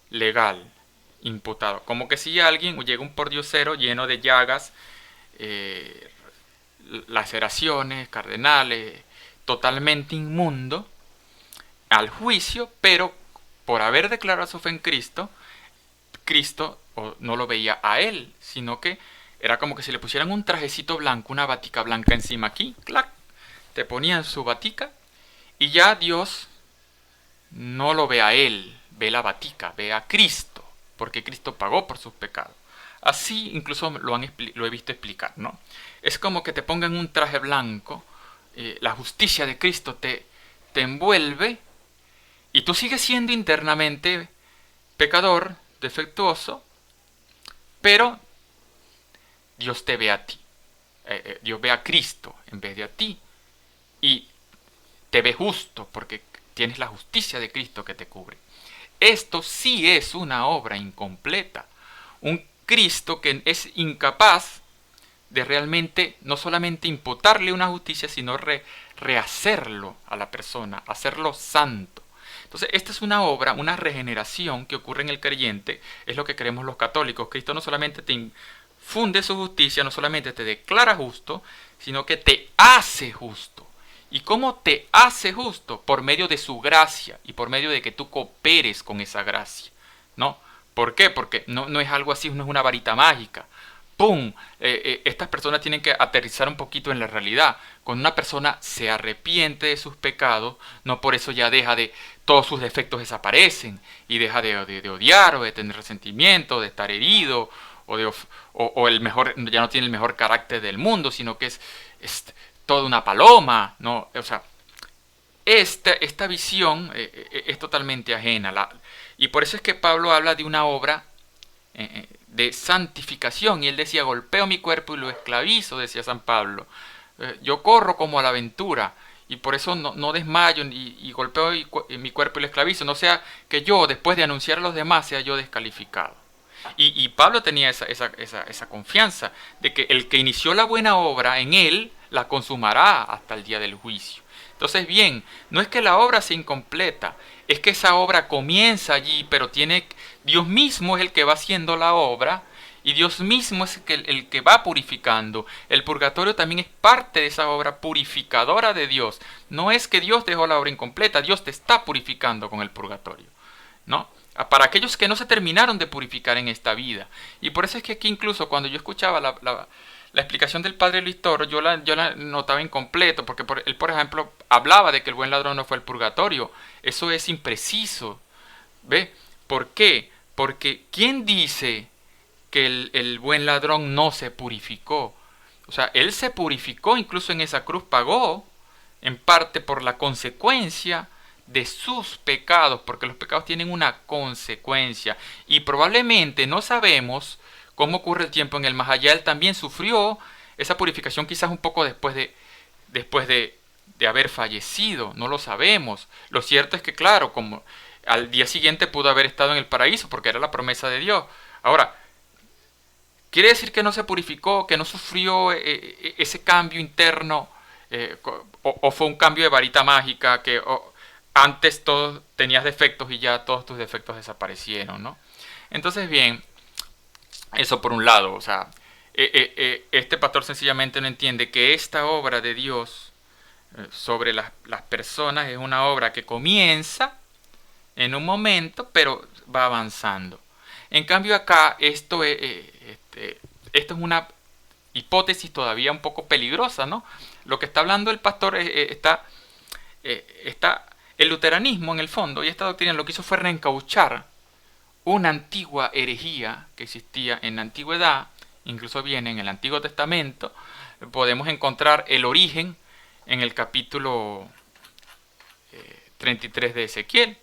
legal, imputado, como que si alguien llega un pordiosero lleno de llagas, laceraciones, cardenales, totalmente inmundo, al juicio, pero por haber declarado su fe en Cristo no lo veía a él, sino que era como que si le pusieran un trajecito blanco, una batica blanca encima aquí, clac, te ponían su batica y ya Dios no lo ve a él, ve la batica, ve a Cristo, porque Cristo pagó por sus pecados. Así incluso lo he visto explicar, ¿no? Es como que te pongan un traje blanco, la justicia de Cristo te envuelve y tú sigues siendo internamente pecador, defectuoso, pero Dios te ve a ti. Dios ve a Cristo en vez de a ti. Y te ve justo porque tienes la justicia de Cristo que te cubre. Esto sí es una obra incompleta. Un Cristo que es incapaz de realmente no solamente imputarle una justicia, sino rehacerlo a la persona, hacerlo santo. Entonces, esta es una obra, una regeneración que ocurre en el creyente, es lo que creemos los católicos. Cristo no solamente te infunde su justicia, no solamente te declara justo, sino que te hace justo. ¿Y cómo te hace justo? Por medio de su gracia y por medio de que tú cooperes con esa gracia, ¿no? ¿Por qué? Porque no es algo así, no es una varita mágica. ¡pum! Estas personas tienen que aterrizar un poquito en la realidad. Cuando una persona se arrepiente de sus pecados, no por eso ya deja de, todos sus defectos desaparecen y deja de odiar o de tener resentimiento, de estar herido o el mejor, ya no tiene el mejor carácter del mundo, sino que es toda una paloma, ¿no? O sea, esta visión es totalmente ajena. Y por eso es que Pablo habla de una obra de santificación. Y él decía, golpeo mi cuerpo y lo esclavizo, decía San Pablo. Yo corro como a la aventura y por eso no desmayo y golpeo mi cuerpo y lo esclavizo. No sea que yo, después de anunciar a los demás, sea yo descalificado. Y Pablo tenía esa confianza de que el que inició la buena obra en él, la consumará hasta el día del juicio. Entonces, bien, no es que la obra sea incompleta, es que esa obra comienza allí, pero Dios mismo es el que va haciendo la obra y Dios mismo es el que va purificando. El purgatorio también es parte de esa obra purificadora de Dios. No es que Dios dejó la obra incompleta, Dios te está purificando con el purgatorio, ¿no? Para aquellos que no se terminaron de purificar en esta vida. Y por eso es que aquí incluso cuando yo escuchaba la explicación del padre Luis Toro, yo la notaba incompleto, porque él, por ejemplo, hablaba de que el buen ladrón no fue el purgatorio. Eso es impreciso. ¿Ve? ¿Por qué? Porque ¿quién dice que el buen ladrón no se purificó? O sea, él se purificó, incluso en esa cruz pagó, en parte por la consecuencia de sus pecados, porque los pecados tienen una consecuencia. Y probablemente no sabemos cómo ocurre el tiempo en el más allá. Él también sufrió esa purificación quizás un poco después de haber fallecido. No lo sabemos. Lo cierto es que, claro, como al día siguiente pudo haber estado en el paraíso, porque era la promesa de Dios. Ahora, ¿quiere decir que no se purificó, que no sufrió ese cambio interno? O fue un cambio de varita mágica, que antes todos tenías defectos y ya todos tus defectos desaparecieron, ¿no? Entonces, bien, eso por un lado, o sea, este pastor sencillamente no entiende que esta obra de Dios sobre las personas es una obra que comienza en un momento, pero va avanzando. En cambio acá, esto es una hipótesis todavía un poco peligrosa, ¿no? Lo que está hablando el pastor está el luteranismo en el fondo, y esta doctrina lo que hizo fue reencauchar una antigua herejía que existía en la antigüedad, incluso viene en el Antiguo Testamento. Podemos encontrar el origen en el capítulo 33 de Ezequiel,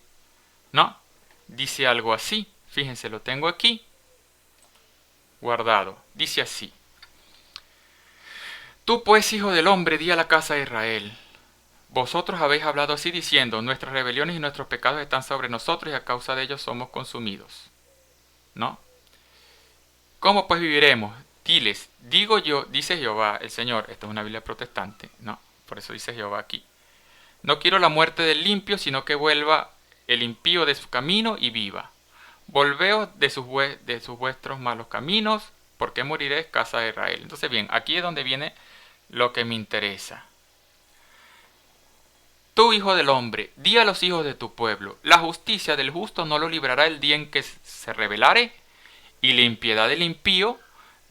¿no? Dice algo así, fíjense, lo tengo aquí guardado, dice así: Tú pues, hijo del hombre, di a la casa de Israel, vosotros habéis hablado así diciendo, nuestras rebeliones y nuestros pecados están sobre nosotros y a causa de ellos somos consumidos, ¿no? ¿Cómo pues viviremos? Diles, digo yo, dice Jehová el Señor. Esto es una Biblia protestante, ¿no? Por eso dice Jehová aquí. No quiero la muerte del limpio, sino que vuelva el impío de su camino y viva. Volveos de sus vuestros malos caminos, porque moriréis, casa de Israel. Entonces, bien, aquí es donde viene lo que me interesa. Tú, hijo del hombre, di a los hijos de tu pueblo, la justicia del justo no lo librará el día en que se rebelare, y la impiedad del impío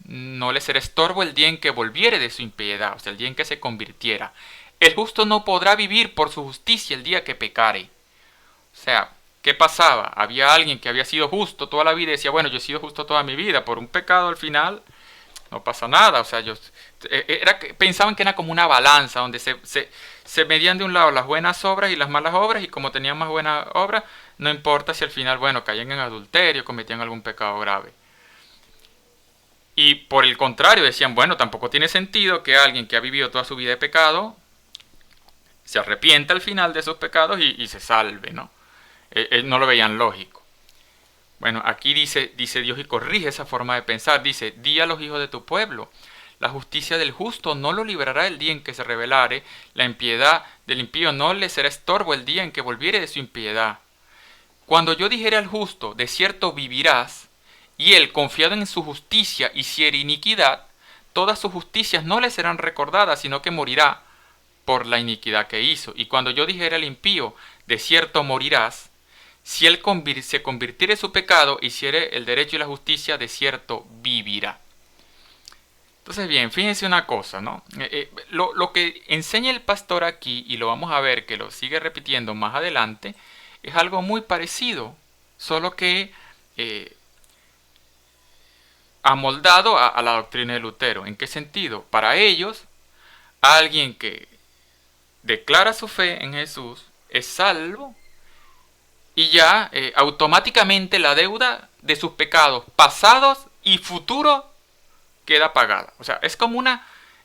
no le será estorbo el día en que volviere de su impiedad, o sea, el día en que se convirtiera. El justo no podrá vivir por su justicia el día que pecare. O sea, ¿qué pasaba? Había alguien que había sido justo toda la vida y decía, bueno, yo he sido justo toda mi vida, por un pecado al final no pasa nada. O sea, pensaban que era como una balanza donde se medían de un lado las buenas obras y las malas obras, y como tenían más buenas obras, no importa si al final, bueno, caían en adulterio, cometían algún pecado grave. Y por el contrario decían, bueno, tampoco tiene sentido que alguien que ha vivido toda su vida de pecado se arrepienta al final de esos pecados y se salve, ¿no? No lo veían lógico. Bueno, aquí dice Dios y corrige esa forma de pensar. Dice, di a los hijos de tu pueblo, la justicia del justo no lo librará el día en que se rebelare, la impiedad del impío no le será estorbo el día en que volviere de su impiedad. Cuando yo dijere al justo, de cierto vivirás, y él, confiado en su justicia, hiciere iniquidad, todas sus justicias no le serán recordadas, sino que morirá por la iniquidad que hizo. Y cuando yo dijere al impío, de cierto morirás, si él se convirtiere en su pecado, hiciere el derecho y la justicia, de cierto vivirá. Entonces, bien, fíjense una cosa, ¿no? Lo que enseña el pastor aquí, y lo vamos a ver que lo sigue repitiendo más adelante, es algo muy parecido, solo que amoldado a la doctrina de Lutero. ¿En qué sentido? Para ellos, alguien que declara su fe en Jesús es salvo y ya automáticamente la deuda de sus pecados pasados y futuros queda pagada. O sea, es como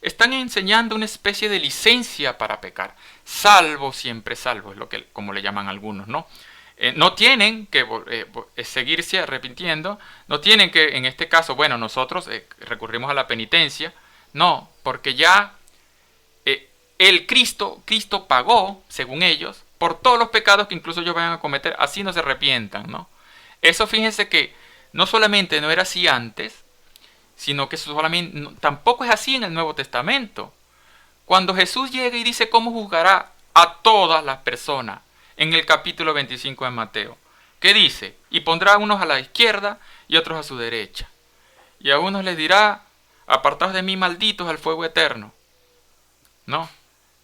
están enseñando una especie de licencia para pecar. Salvo, siempre salvo, es lo que, como le llaman algunos, ¿no? No tienen que seguirse arrepintiendo, no tienen que, en este caso, bueno, nosotros recurrimos a la penitencia, no, porque ya Cristo pagó, según ellos, por todos los pecados que incluso ellos vayan a cometer, así no se arrepientan, ¿no? Eso fíjense que no solamente no era así antes, sino que solamente, tampoco es así en el Nuevo Testamento. Cuando Jesús llega y dice cómo juzgará a todas las personas, en el capítulo 25 de Mateo, ¿qué dice? Y pondrá a unos a la izquierda y otros a su derecha. Y a unos les dirá, apartaos de mí, malditos, al fuego eterno. ¿No?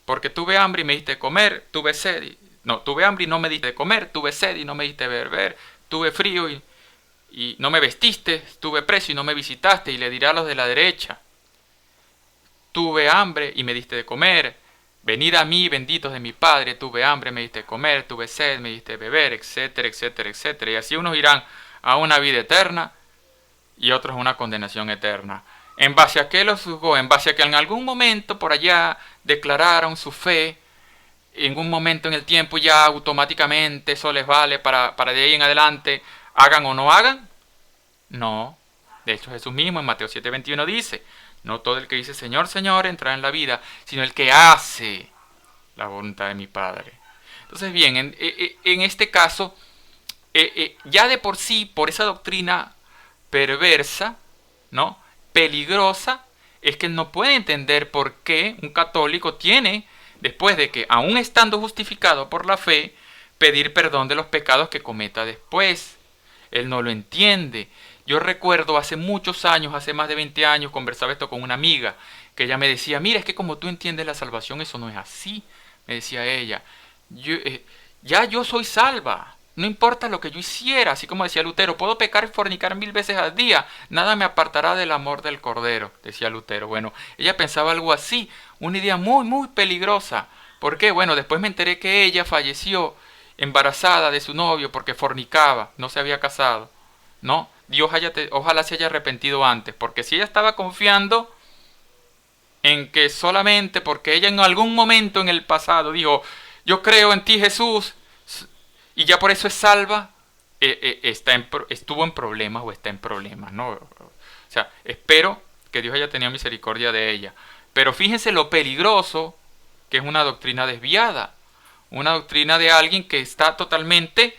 Porque tuve hambre y me diste de comer, tuve sed. No, tuve hambre y no me diste de comer, tuve sed y no me diste de beber, tuve frío y no me vestiste, tuve preso y no me visitaste. Y le dirá a los de la derecha, tuve hambre y me diste de comer, venid a mí, benditos de mi Padre, tuve hambre, me diste de comer, tuve sed, me diste de beber, etcétera, etcétera, etcétera. Y así unos irán a una vida eterna y otros a una condenación eterna. ¿En base a qué los juzgó? En base a que en algún momento por allá declararon su fe, en un momento en el tiempo ya automáticamente eso les vale para de ahí en adelante, hagan o no hagan. No. De hecho Jesús mismo en Mateo 7:21 dice, no todo el que dice Señor, Señor entrará en la vida, sino el que hace la voluntad de mi Padre. Entonces bien, en este caso, ya de por sí, por esa doctrina perversa, ¿no?, peligrosa, es que no puede entender por qué un católico tiene, después de que, aún estando justificado por la fe, pedir perdón de los pecados que cometa después. Él no lo entiende. Yo recuerdo hace muchos años, hace más de 20 años, conversaba esto con una amiga, que ella me decía, mira, es que como tú entiendes la salvación, eso no es así, me decía ella. Ya yo soy salva. No importa lo que yo hiciera, así como decía Lutero, puedo pecar y fornicar 1000 veces al día, nada me apartará del amor del Cordero, decía Lutero. Bueno, ella pensaba algo así, una idea muy, muy peligrosa. ¿Por qué? Bueno, después me enteré que ella falleció embarazada de su novio porque fornicaba, no se había casado, ¿no? Dios ojalá se haya arrepentido antes, porque si ella estaba confiando en que solamente porque ella en algún momento en el pasado dijo, yo creo en ti, Jesús, y ya por eso es salva, estuvo en problemas o está en problemas, ¿no? O sea, espero que Dios haya tenido misericordia de ella. Pero fíjense lo peligroso que es una doctrina desviada, una doctrina de alguien que está totalmente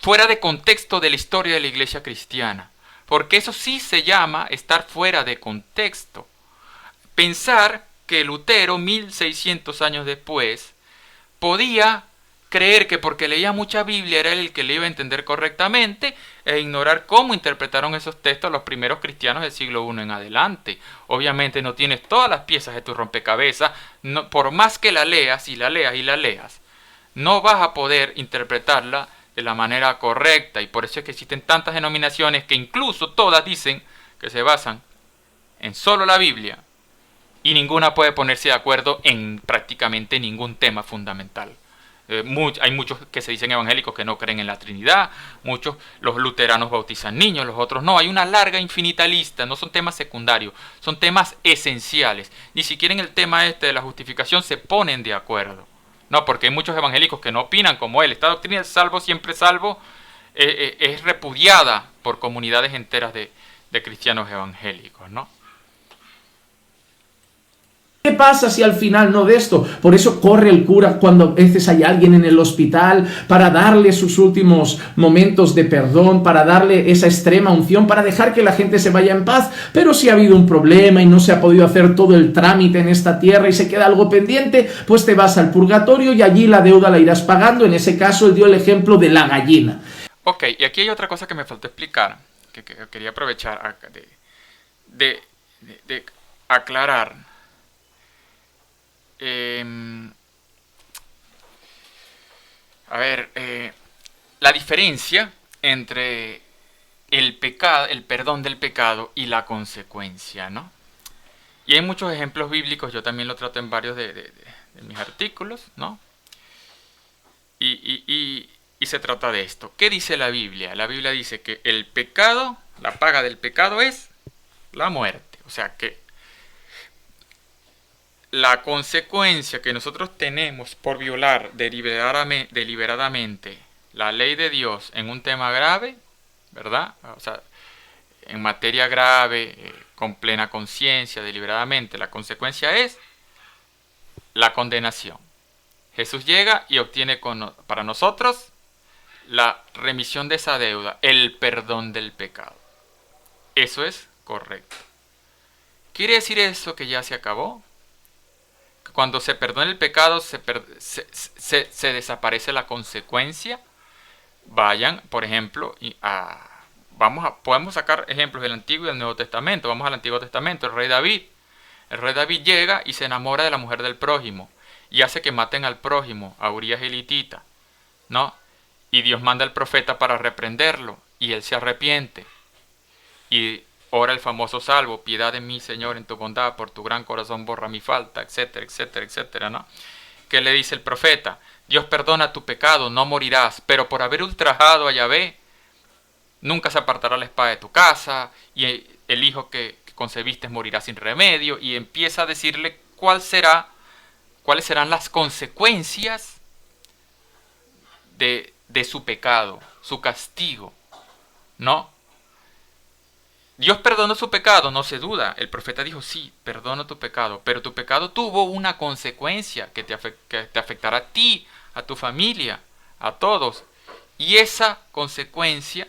fuera de contexto de la historia de la iglesia cristiana. Porque eso sí se llama estar fuera de contexto. Pensar que Lutero, 1600 años después, podía creer que porque leía mucha Biblia era él el que le iba a entender correctamente e ignorar cómo interpretaron esos textos los primeros cristianos del siglo I en adelante. Obviamente no tienes todas las piezas de tu rompecabezas, no, por más que la leas y la leas y la leas, no vas a poder interpretarla de la manera correcta, y por eso es que existen tantas denominaciones que incluso todas dicen que se basan en solo la Biblia y ninguna puede ponerse de acuerdo en prácticamente ningún tema fundamental. Hay muchos que se dicen evangélicos que no creen en la Trinidad, los luteranos bautizan niños, los otros no. Hay una larga, infinita lista, no son temas secundarios, son temas esenciales. Ni siquiera en el tema de la justificación se ponen de acuerdo. No, porque hay muchos evangélicos que no opinan como él. Esta doctrina del salvo, siempre salvo, es repudiada por comunidades enteras de cristianos evangélicos, ¿no? ¿Qué pasa si al final no de esto? Por eso corre el cura cuando a veces hay alguien en el hospital para darle sus últimos momentos de perdón, para darle esa extrema unción, para dejar que la gente se vaya en paz. Pero si ha habido un problema y no se ha podido hacer todo el trámite en esta tierra y se queda algo pendiente, pues te vas al purgatorio y allí la deuda la irás pagando. En ese caso él dio el ejemplo de la gallina. Ok, y aquí hay otra cosa que me faltó explicar, que quería aprovechar aclarar em, la diferencia entre el pecado, el perdón del pecado y la consecuencia, ¿no? Y hay muchos ejemplos bíblicos, yo también lo trato en varios de mis artículos, ¿no? Y se trata de esto. ¿Qué dice la Biblia? La Biblia dice que el pecado, la paga del pecado es la muerte. O sea que la consecuencia que nosotros tenemos por violar deliberadamente la ley de Dios en un tema grave, ¿verdad? O sea, en materia grave, con plena conciencia, deliberadamente, la consecuencia es la condenación. Jesús llega y obtiene para nosotros la remisión de esa deuda, el perdón del pecado. Eso es correcto. ¿Quiere decir eso que ya se acabó? Cuando se perdona el pecado se desaparece la consecuencia. Vayan, por ejemplo, podemos sacar ejemplos del Antiguo y del Nuevo Testamento. Vamos al Antiguo Testamento, el rey David. El rey David llega y se enamora de la mujer del prójimo y hace que maten al prójimo, a Urías elitita, ¿no? Y Dios manda al profeta para reprenderlo y él se arrepiente. Y ora el famoso salmo, piedad de mí, Señor, en tu bondad, por tu gran corazón borra mi falta, etcétera, etcétera, etcétera, ¿no? ¿Qué le dice el profeta? Dios perdona tu pecado, no morirás, pero por haber ultrajado a Yahvé, nunca se apartará la espada de tu casa, y el hijo que concebiste morirá sin remedio, y empieza a decirle cuáles serán las consecuencias de su pecado, su castigo, ¿no? Dios perdonó su pecado, no se duda. El profeta dijo, sí, perdono tu pecado, pero tu pecado tuvo una consecuencia que te afectará a ti, a tu familia, a todos. Y esa consecuencia,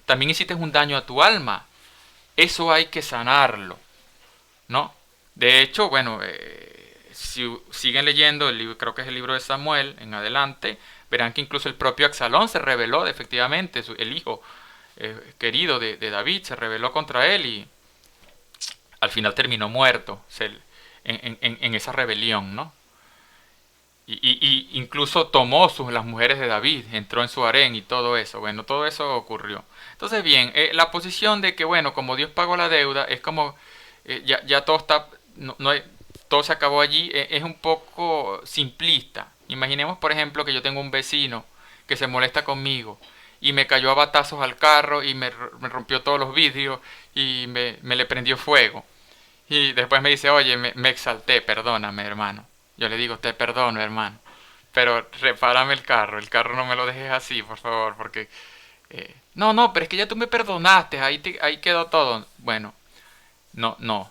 también hiciste un daño a tu alma. Eso hay que sanarlo, ¿no? De hecho, bueno, si siguen leyendo el libro, creo que es el libro de Samuel en adelante, verán que incluso el propio Absalón se rebeló, efectivamente, el hijo querido de David se rebeló contra él y al final terminó muerto en esa rebelión, ¿no? Y incluso tomó las mujeres de David, entró en su harén y todo eso. Bueno, todo eso ocurrió. Entonces, bien, la posición de que, bueno, como Dios pagó la deuda, es como ya todo está, todo se acabó allí, es un poco simplista. Imaginemos, por ejemplo, que yo tengo un vecino que se molesta conmigo y me cayó a batazos al carro y me rompió todos los vidrios y me le prendió fuego. Y después me dice, oye, me exalté, perdóname, hermano. Yo le digo, te perdono, hermano, pero repárame el carro no me lo dejes así, por favor, porque... no, pero es que ya tú me perdonaste, ahí quedó todo. Bueno, no.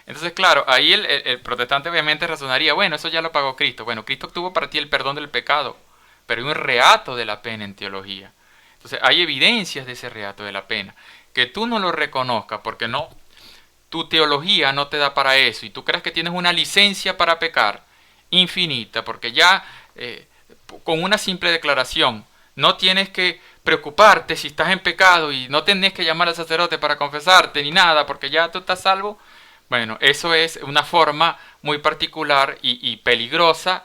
Entonces, claro, ahí el protestante obviamente razonaría, bueno, eso ya lo pagó Cristo. Bueno, Cristo obtuvo para ti el perdón del pecado, pero hay un reato de la pena en teología. Entonces, hay evidencias de ese reato de la pena. Que tú no lo reconozcas porque no, tu teología no te da para eso y tú crees que tienes una licencia para pecar infinita, porque ya con una simple declaración no tienes que preocuparte si estás en pecado y no tenés que llamar al sacerdote para confesarte ni nada, porque ya tú estás salvo. Bueno, eso es una forma muy particular y peligrosa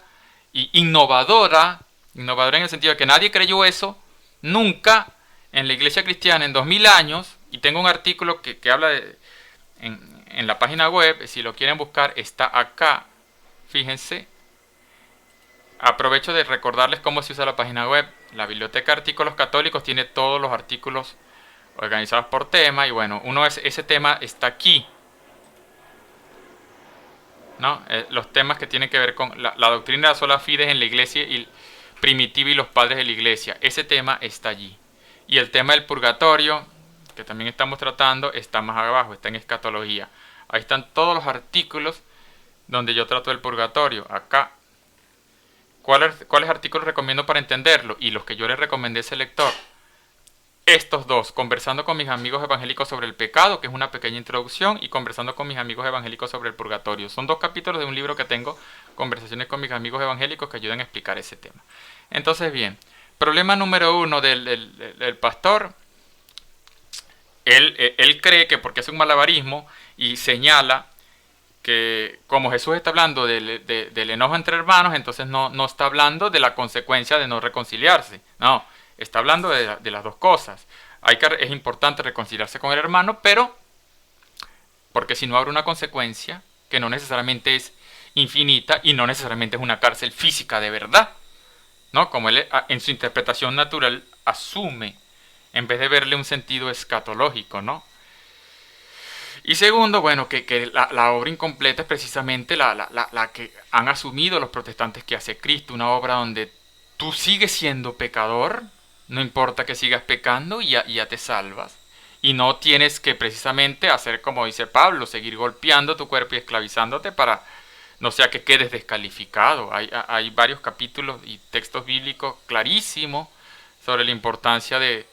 y innovadora en el sentido de que nadie creyó eso nunca en la iglesia cristiana en 2000 años, y tengo un artículo que habla en la página web, si lo quieren buscar, está acá, fíjense. Aprovecho de recordarles cómo se usa la página web. La Biblioteca de Artículos Católicos tiene todos los artículos organizados por tema, y bueno, ese tema está aquí, ¿no? Los temas que tienen que ver con la doctrina de la sola fide en la iglesia primitiva y los padres de la iglesia. Ese tema está allí. Y el tema del purgatorio, que también estamos tratando, está más abajo, está en escatología. Ahí están todos los artículos donde yo trato del purgatorio, acá. ¿Cuáles artículos recomiendo para entenderlo? Y los que yo le recomendé a ese lector. Estos dos, Conversando con mis amigos evangélicos sobre el pecado, que es una pequeña introducción, y Conversando con mis amigos evangélicos sobre el purgatorio. Son dos capítulos de un libro que tengo, Conversaciones con mis amigos evangélicos, que ayudan a explicar ese tema. Entonces, bien, problema número uno del pastor. Él cree que porque es un malabarismo, y señala que como Jesús está hablando del enojo entre hermanos, entonces no está hablando de la consecuencia de no reconciliarse. No, está hablando de las dos cosas. Es importante reconciliarse con el hermano, pero porque si no habrá una consecuencia que no necesariamente es infinita y no necesariamente es una cárcel física de verdad, ¿no? Como él en su interpretación natural asume, en vez de verle un sentido escatológico, ¿no? Y segundo, bueno, que la obra incompleta es precisamente la que han asumido los protestantes que hace Cristo, una obra donde tú sigues siendo pecador, no importa que sigas pecando y ya te salvas. Y no tienes que precisamente hacer como dice Pablo, seguir golpeando tu cuerpo y esclavizándote para no sea que quedes descalificado. Hay varios capítulos y textos bíblicos clarísimos sobre la importancia de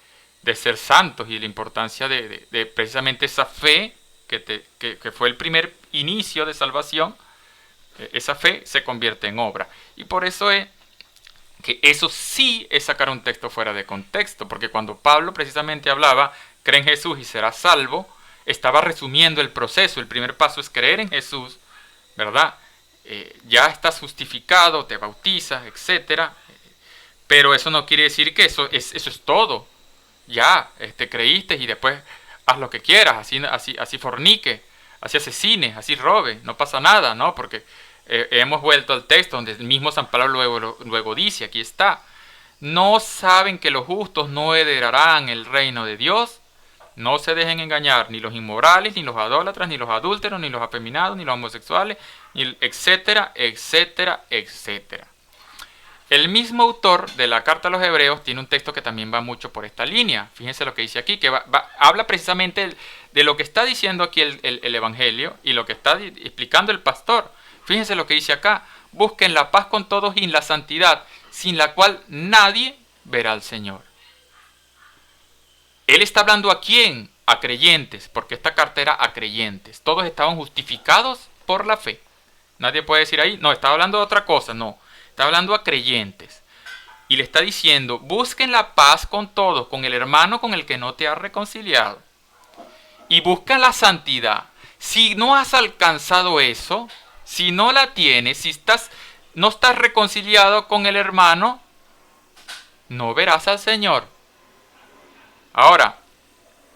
ser santos y la importancia de precisamente esa fe que fue el primer inicio de salvación. Esa fe se convierte en obra. Y por eso es que eso sí es sacar un texto fuera de contexto, porque cuando Pablo precisamente hablaba, cree en Jesús y serás salvo, estaba resumiendo el proceso. El primer paso es creer en Jesús, ¿verdad? Ya estás justificado, te bautizas, etc. Pero eso no quiere decir que eso es todo. Ya, creíste y después haz lo que quieras, así fornique, así asesines, así robe, no pasa nada, ¿no? Porque hemos vuelto al texto donde el mismo San Pablo luego dice, aquí está, no saben que los justos no heredarán el reino de Dios. No se dejen engañar ni los inmorales, ni los adólatras, ni los adúlteros, ni los afeminados, ni los homosexuales, etcétera, etcétera, etcétera. El mismo autor de la carta a los Hebreos tiene un texto que también va mucho por esta línea. Fíjense lo que dice aquí, que habla precisamente de lo que está diciendo aquí el Evangelio y lo que está explicando el pastor. Fíjense lo que dice acá, busquen la paz con todos y la santidad, sin la cual nadie verá al Señor. Él está hablando ¿a quién? A creyentes, porque esta carta era a creyentes. Todos estaban justificados por la fe. Nadie puede decir ahí, no, está hablando de otra cosa, no. Está hablando a creyentes. Y le está diciendo, busquen la paz con todos, con el hermano con el que no te has reconciliado. Y busca la santidad. Si no has alcanzado eso, si no la tienes, no estás reconciliado con el hermano, no verás al Señor. Ahora,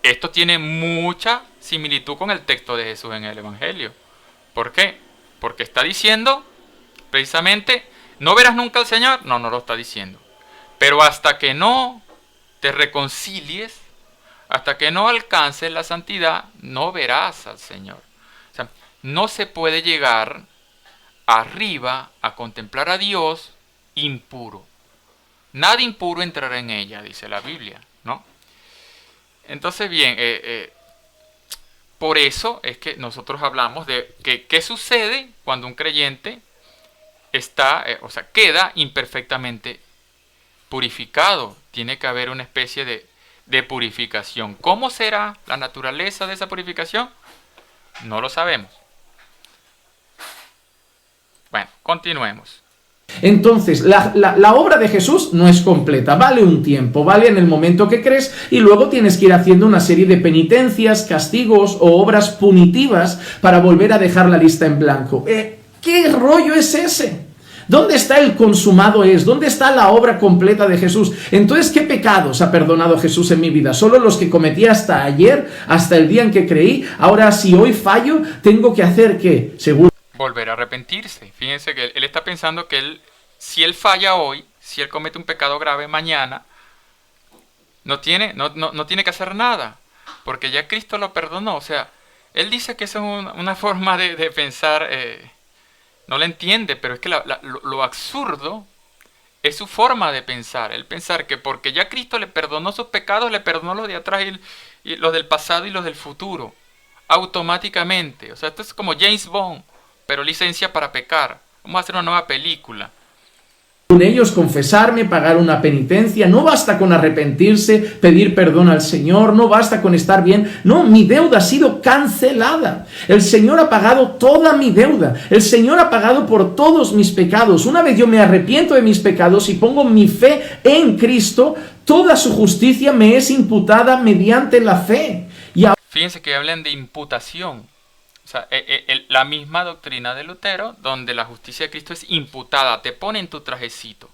esto tiene mucha similitud con el texto de Jesús en el Evangelio. ¿Por qué? Porque está diciendo, precisamente, ¿no verás nunca al Señor? No lo está diciendo. Pero hasta que no te reconcilies, hasta que no alcances la santidad, no verás al Señor. O sea, no se puede llegar arriba a contemplar a Dios impuro. Nada impuro entrará en ella, dice la Biblia, ¿no? Entonces, bien, por eso es que nosotros hablamos de qué sucede cuando un creyente queda imperfectamente purificado. Tiene que haber una especie de purificación. ¿Cómo será la naturaleza de esa purificación? No lo sabemos. Bueno, continuemos. Entonces, la obra de Jesús no es completa, vale un tiempo, vale en el momento que crees y luego tienes que ir haciendo una serie de penitencias, castigos o obras punitivas para volver a dejar la lista en blanco. ¿Qué rollo es ese? ¿Dónde está el consumado es? ¿Dónde está la obra completa de Jesús? Entonces, ¿qué pecados ha perdonado Jesús en mi vida? ¿Solo los que cometí hasta ayer, hasta el día en que creí? Ahora, si hoy fallo, ¿tengo que hacer qué? Seguro volver a arrepentirse. Fíjense que él está pensando que si él falla hoy, si él comete un pecado grave mañana, no tiene que hacer nada, porque ya Cristo lo perdonó. O sea, él dice que eso es una forma de pensar, no la entiende, pero es que lo absurdo es su forma de pensar. El pensar que porque ya Cristo le perdonó sus pecados, le perdonó los de atrás y los del pasado y los del futuro, automáticamente. O sea, esto es como James Bond, pero licencia para pecar. Vamos a hacer una nueva película. Con ellos confesarme, pagar una penitencia, no basta con arrepentirse, pedir perdón al Señor, no basta con estar bien, no, mi deuda ha sido cancelada, el Señor ha pagado toda mi deuda, el Señor ha pagado por todos mis pecados. Una vez yo me arrepiento de mis pecados y pongo mi fe en Cristo, toda su justicia me es imputada mediante la fe. Fíjense que hablan de imputación. O sea, la misma doctrina de Lutero, donde la justicia de Cristo es imputada, te ponen tu trajecito,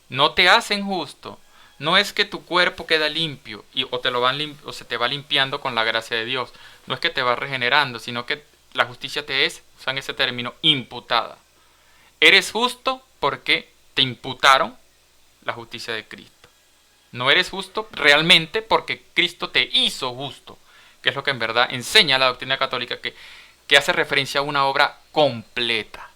no te hacen justo. No es que tu cuerpo queda limpio o se te va limpiando con la gracia de Dios. No es que te va regenerando, sino que la justicia te es, usan ese término, imputada. Eres justo porque te imputaron la justicia de Cristo. No eres justo realmente porque Cristo te hizo justo, que es lo que en verdad enseña la doctrina católica, que hace referencia a una obra completa.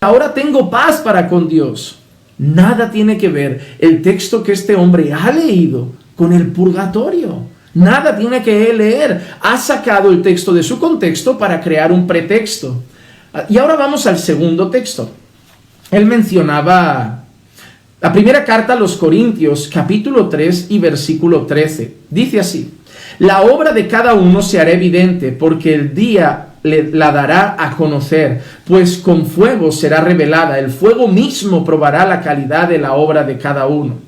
Ahora tengo paz para con Dios. Nada tiene que ver el texto que este hombre ha leído con el purgatorio. Nada tiene que leer. Ha sacado el texto de su contexto para crear un pretexto. Y ahora vamos al segundo texto. Él mencionaba la primera carta a los Corintios, capítulo 3 y versículo 13. Dice así: la obra de cada uno se hará evidente, porque el día la dará a conocer, pues con fuego será revelada. El fuego mismo probará la calidad de la obra de cada uno.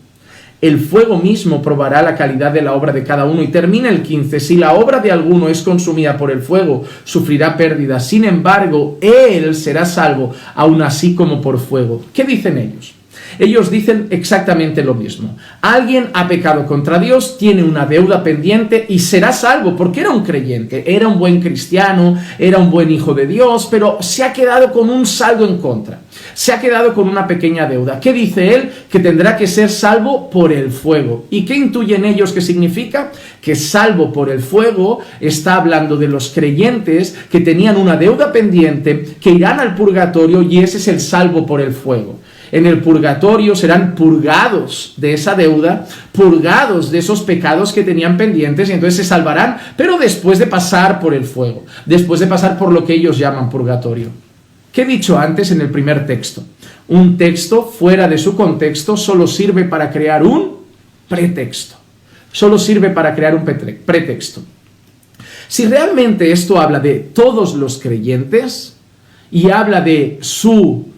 El fuego mismo probará la calidad de la obra de cada uno. Y termina el 15. Si la obra de alguno es consumida por el fuego, sufrirá pérdida. Sin embargo, él será salvo, aun así como por fuego. ¿Qué dicen ellos? Ellos dicen exactamente lo mismo. Alguien ha pecado contra Dios, tiene una deuda pendiente y será salvo porque era un creyente, era un buen cristiano, era un buen hijo de Dios, pero se ha quedado con un saldo en contra. Se ha quedado con una pequeña deuda. ¿Qué dice él? Que tendrá que ser salvo por el fuego. ¿Y qué intuyen ellos que significa? Que salvo por el fuego está hablando de los creyentes que tenían una deuda pendiente, que irán al purgatorio, y ese es el salvo por el fuego. En el purgatorio serán purgados de esa deuda, purgados de esos pecados que tenían pendientes, y entonces se salvarán, pero después de pasar por el fuego, después de pasar por lo que ellos llaman purgatorio. ¿Qué he dicho antes en el primer texto? Un texto fuera de su contexto solo sirve para crear un pretexto. Solo sirve para crear un pretexto. Si realmente esto habla de todos los creyentes y habla de su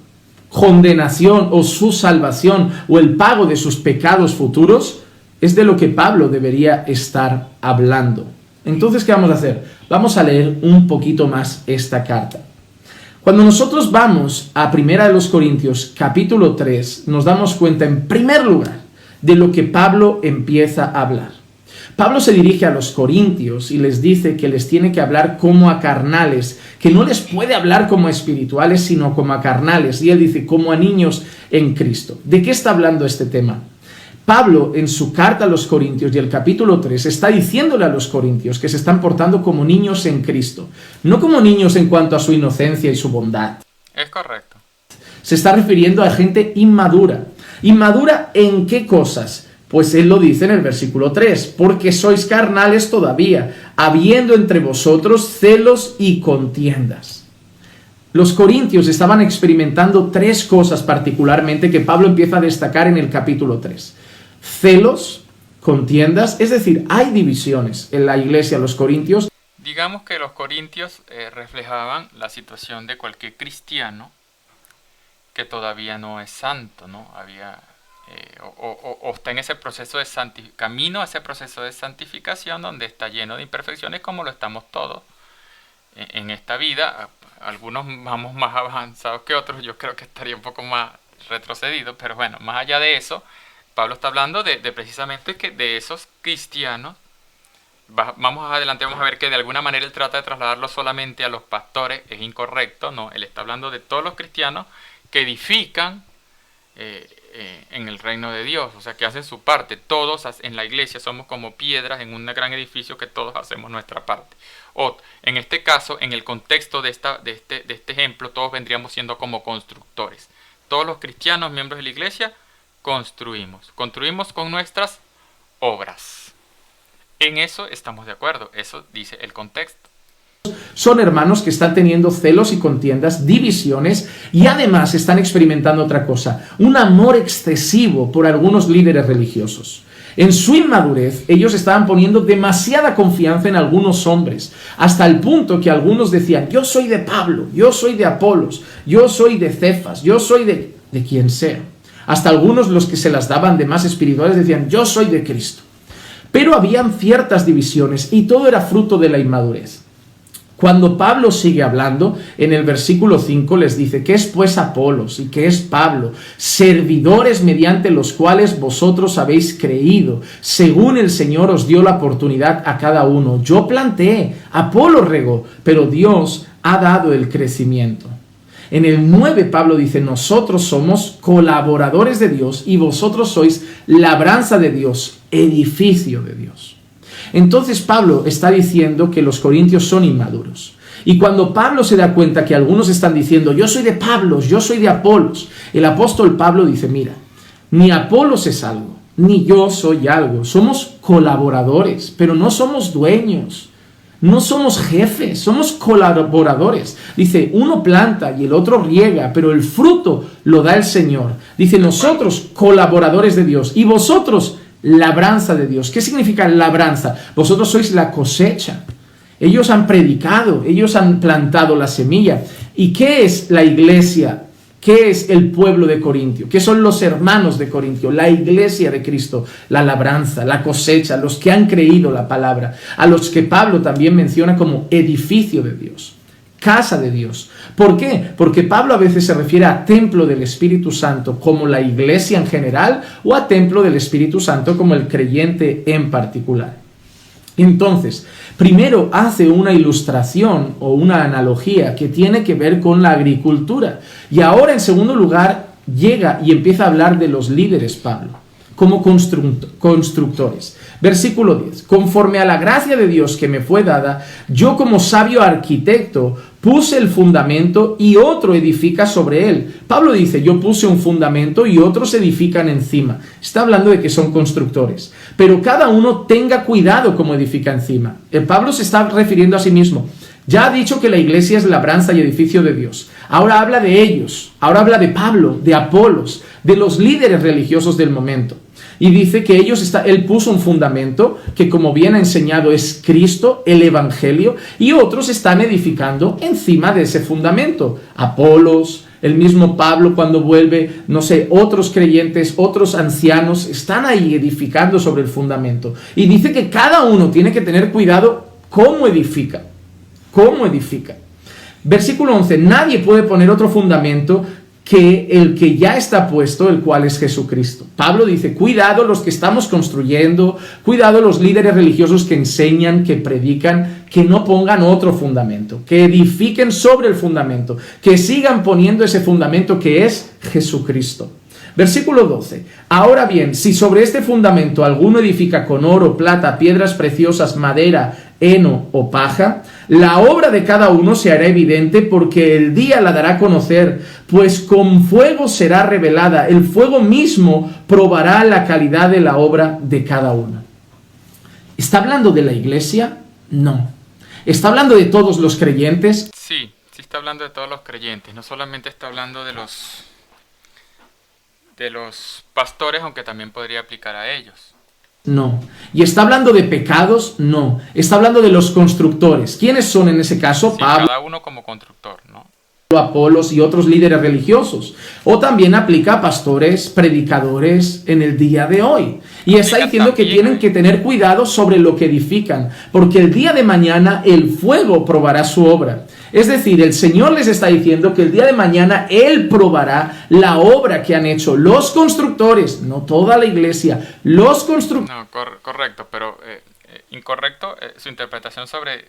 condenación o su salvación o el pago de sus pecados futuros, es de lo que Pablo debería estar hablando. Entonces, ¿qué vamos a hacer? Vamos a leer un poquito más esta carta. Cuando nosotros vamos a 1 Corintios capítulo 3, nos damos cuenta en primer lugar de lo que Pablo empieza a hablar. Pablo se dirige a los corintios y les dice que les tiene que hablar como a carnales, que no les puede hablar como a espirituales, sino como a carnales. Y él dice, como a niños en Cristo. ¿De qué está hablando este tema? Pablo, en su carta a los Corintios y el capítulo 3, está diciéndole a los corintios que se están portando como niños en Cristo. No como niños en cuanto a su inocencia y su bondad. Es correcto. Se está refiriendo a gente inmadura. ¿Inmadura en qué cosas? Pues él lo dice en el versículo 3, porque sois carnales todavía, habiendo entre vosotros celos y contiendas. Los corintios estaban experimentando tres cosas particularmente que Pablo empieza a destacar en el capítulo 3. Celos, contiendas, es decir, hay divisiones en la iglesia, los corintios. Digamos que los corintios reflejaban la situación de cualquier cristiano que todavía no es santo, ¿no? O está en ese proceso de camino a ese proceso de santificación, donde está lleno de imperfecciones, como lo estamos todos en esta vida. Algunos vamos más avanzados que otros, yo creo que estaría un poco más retrocedido, pero bueno, más allá de eso, Pablo está hablando de precisamente que de esos cristianos. Vamos adelante, vamos a ver que de alguna manera él trata de trasladarlo solamente a los pastores, es incorrecto, no, él está hablando de todos los cristianos que edifican en el reino de Dios, o sea, que hacen su parte. Todos en la iglesia somos como piedras en un gran edificio que todos hacemos nuestra parte. O en este caso, en el contexto de este ejemplo, todos vendríamos siendo como constructores. Todos los cristianos, miembros de la iglesia, construimos con nuestras obras. En eso estamos de acuerdo, eso dice el contexto. Son hermanos que están teniendo celos y contiendas, divisiones, y además están experimentando otra cosa, un amor excesivo por algunos líderes religiosos. En su inmadurez, ellos estaban poniendo demasiada confianza en algunos hombres, hasta el punto que algunos decían, yo soy de Pablo, yo soy de Apolos, yo soy de Cefas, yo soy de quien sea. Hasta algunos, los que se las daban de más espirituales, decían, yo soy de Cristo. Pero habían ciertas divisiones y todo era fruto de la inmadurez. Cuando Pablo sigue hablando, en el versículo 5 les dice: ¿qué es pues Apolos y qué es Pablo? Servidores mediante los cuales vosotros habéis creído, según el Señor os dio la oportunidad a cada uno. Yo planté, Apolo regó, pero Dios ha dado el crecimiento. En el 9 Pablo dice: nosotros somos colaboradores de Dios y vosotros sois labranza de Dios, edificio de Dios. Entonces Pablo está diciendo que los corintios son inmaduros. Y cuando Pablo se da cuenta que algunos están diciendo: yo soy de Pablo, yo soy de Apolos, el apóstol Pablo dice: mira, ni Apolos es algo, ni yo soy algo. Somos colaboradores, pero no somos dueños. No somos jefes, somos colaboradores. Dice, uno planta y el otro riega, pero el fruto lo da el Señor. Dice, nosotros colaboradores de Dios y vosotros labranza de Dios. ¿Qué significa labranza? Vosotros sois la cosecha. Ellos han predicado, ellos han plantado la semilla. ¿Y qué es la iglesia? ¿Qué es el pueblo de Corintio? ¿Qué son los hermanos de Corintio? La iglesia de Cristo, la labranza, la cosecha, los que han creído la palabra, a los que Pablo también menciona como edificio de Dios, casa de Dios. ¿Por qué? Porque Pablo a veces se refiere a templo del Espíritu Santo como la iglesia en general, o a templo del Espíritu Santo como el creyente en particular. Entonces, primero hace una ilustración o una analogía que tiene que ver con la agricultura. Y ahora, en segundo lugar, llega y empieza a hablar de los líderes, Pablo, como constructores. Versículo 10. Conforme a la gracia de Dios que me fue dada, yo como sabio arquitecto puse el fundamento y otro edifica sobre él. Pablo dice, yo puse un fundamento y otros edifican encima. Está hablando de que son constructores. Pero cada uno tenga cuidado como edifica encima. Pablo se está refiriendo a sí mismo. Ya ha dicho que la iglesia es labranza y edificio de Dios. Ahora habla de ellos. Ahora habla de Pablo, de Apolos, de los líderes religiosos del momento. Y dice que él puso un fundamento que, como bien ha enseñado, es Cristo, el Evangelio, y otros están edificando encima de ese fundamento. Apolos, el mismo Pablo cuando vuelve, no sé, otros creyentes, otros ancianos, están ahí edificando sobre el fundamento. Y dice que cada uno tiene que tener cuidado cómo edifica. ¿Cómo edifica? Versículo 11, nadie puede poner otro fundamento que el que ya está puesto, el cual es Jesucristo. Pablo dice, cuidado los que estamos construyendo, cuidado los líderes religiosos que enseñan, que predican, que no pongan otro fundamento, que edifiquen sobre el fundamento, que sigan poniendo ese fundamento que es Jesucristo. Versículo 12. Ahora bien, si sobre este fundamento alguno edifica con oro, plata, piedras preciosas, madera, heno o paja, la obra de cada uno se hará evidente porque el día la dará a conocer, pues con fuego será revelada. El fuego mismo probará la calidad de la obra de cada uno. ¿Está hablando de la iglesia? No. ¿Está hablando de todos los creyentes? Sí está hablando de todos los creyentes. No solamente está hablando de los pastores, aunque también podría aplicar a ellos. No. ¿Y está hablando de pecados? No. Está hablando de los constructores. ¿Quiénes son en ese caso? Sí, Pablo, cada uno como constructor, ¿no? Apolos y otros líderes religiosos. O también aplica a pastores, predicadores en el día de hoy. Y está diciendo que tienen que tener cuidado sobre lo que edifican, porque el día de mañana el fuego probará su obra. Es decir, el Señor les está diciendo que el día de mañana Él probará la obra que han hecho los constructores, no toda la iglesia, los constructores. No, correcto, pero incorrecto su interpretación sobre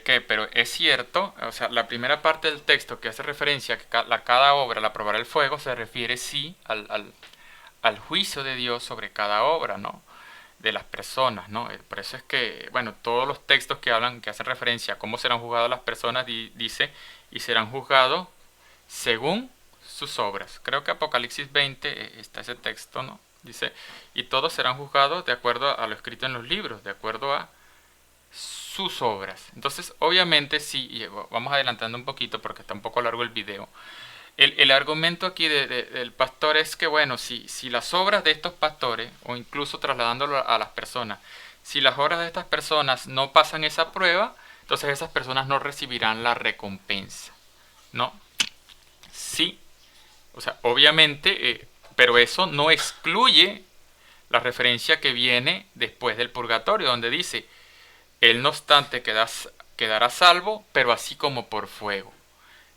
qué, pero es cierto, o sea, la primera parte del texto que hace referencia a que cada obra la probará el fuego, se refiere sí al juicio de Dios sobre cada obra, ¿no? De las personas, ¿no? Por eso es que, bueno, todos los textos que hacen referencia a cómo serán juzgadas las personas, dice, y serán juzgados según sus obras. Creo que Apocalipsis 20 está ese texto, ¿no? Dice, y todos serán juzgados de acuerdo a lo escrito en los libros, de acuerdo a sus obras. Entonces, obviamente, sí, y vamos adelantando un poquito porque está un poco largo el video. El argumento aquí del pastor es que, bueno, si las obras de estos pastores, o incluso trasladándolo a las personas, si las obras de estas personas no pasan esa prueba, entonces esas personas no recibirán la recompensa, ¿no? Sí, o sea, obviamente, pero eso no excluye la referencia que viene después del purgatorio, donde dice, él no obstante que da quedará salvo, pero así como por fuego.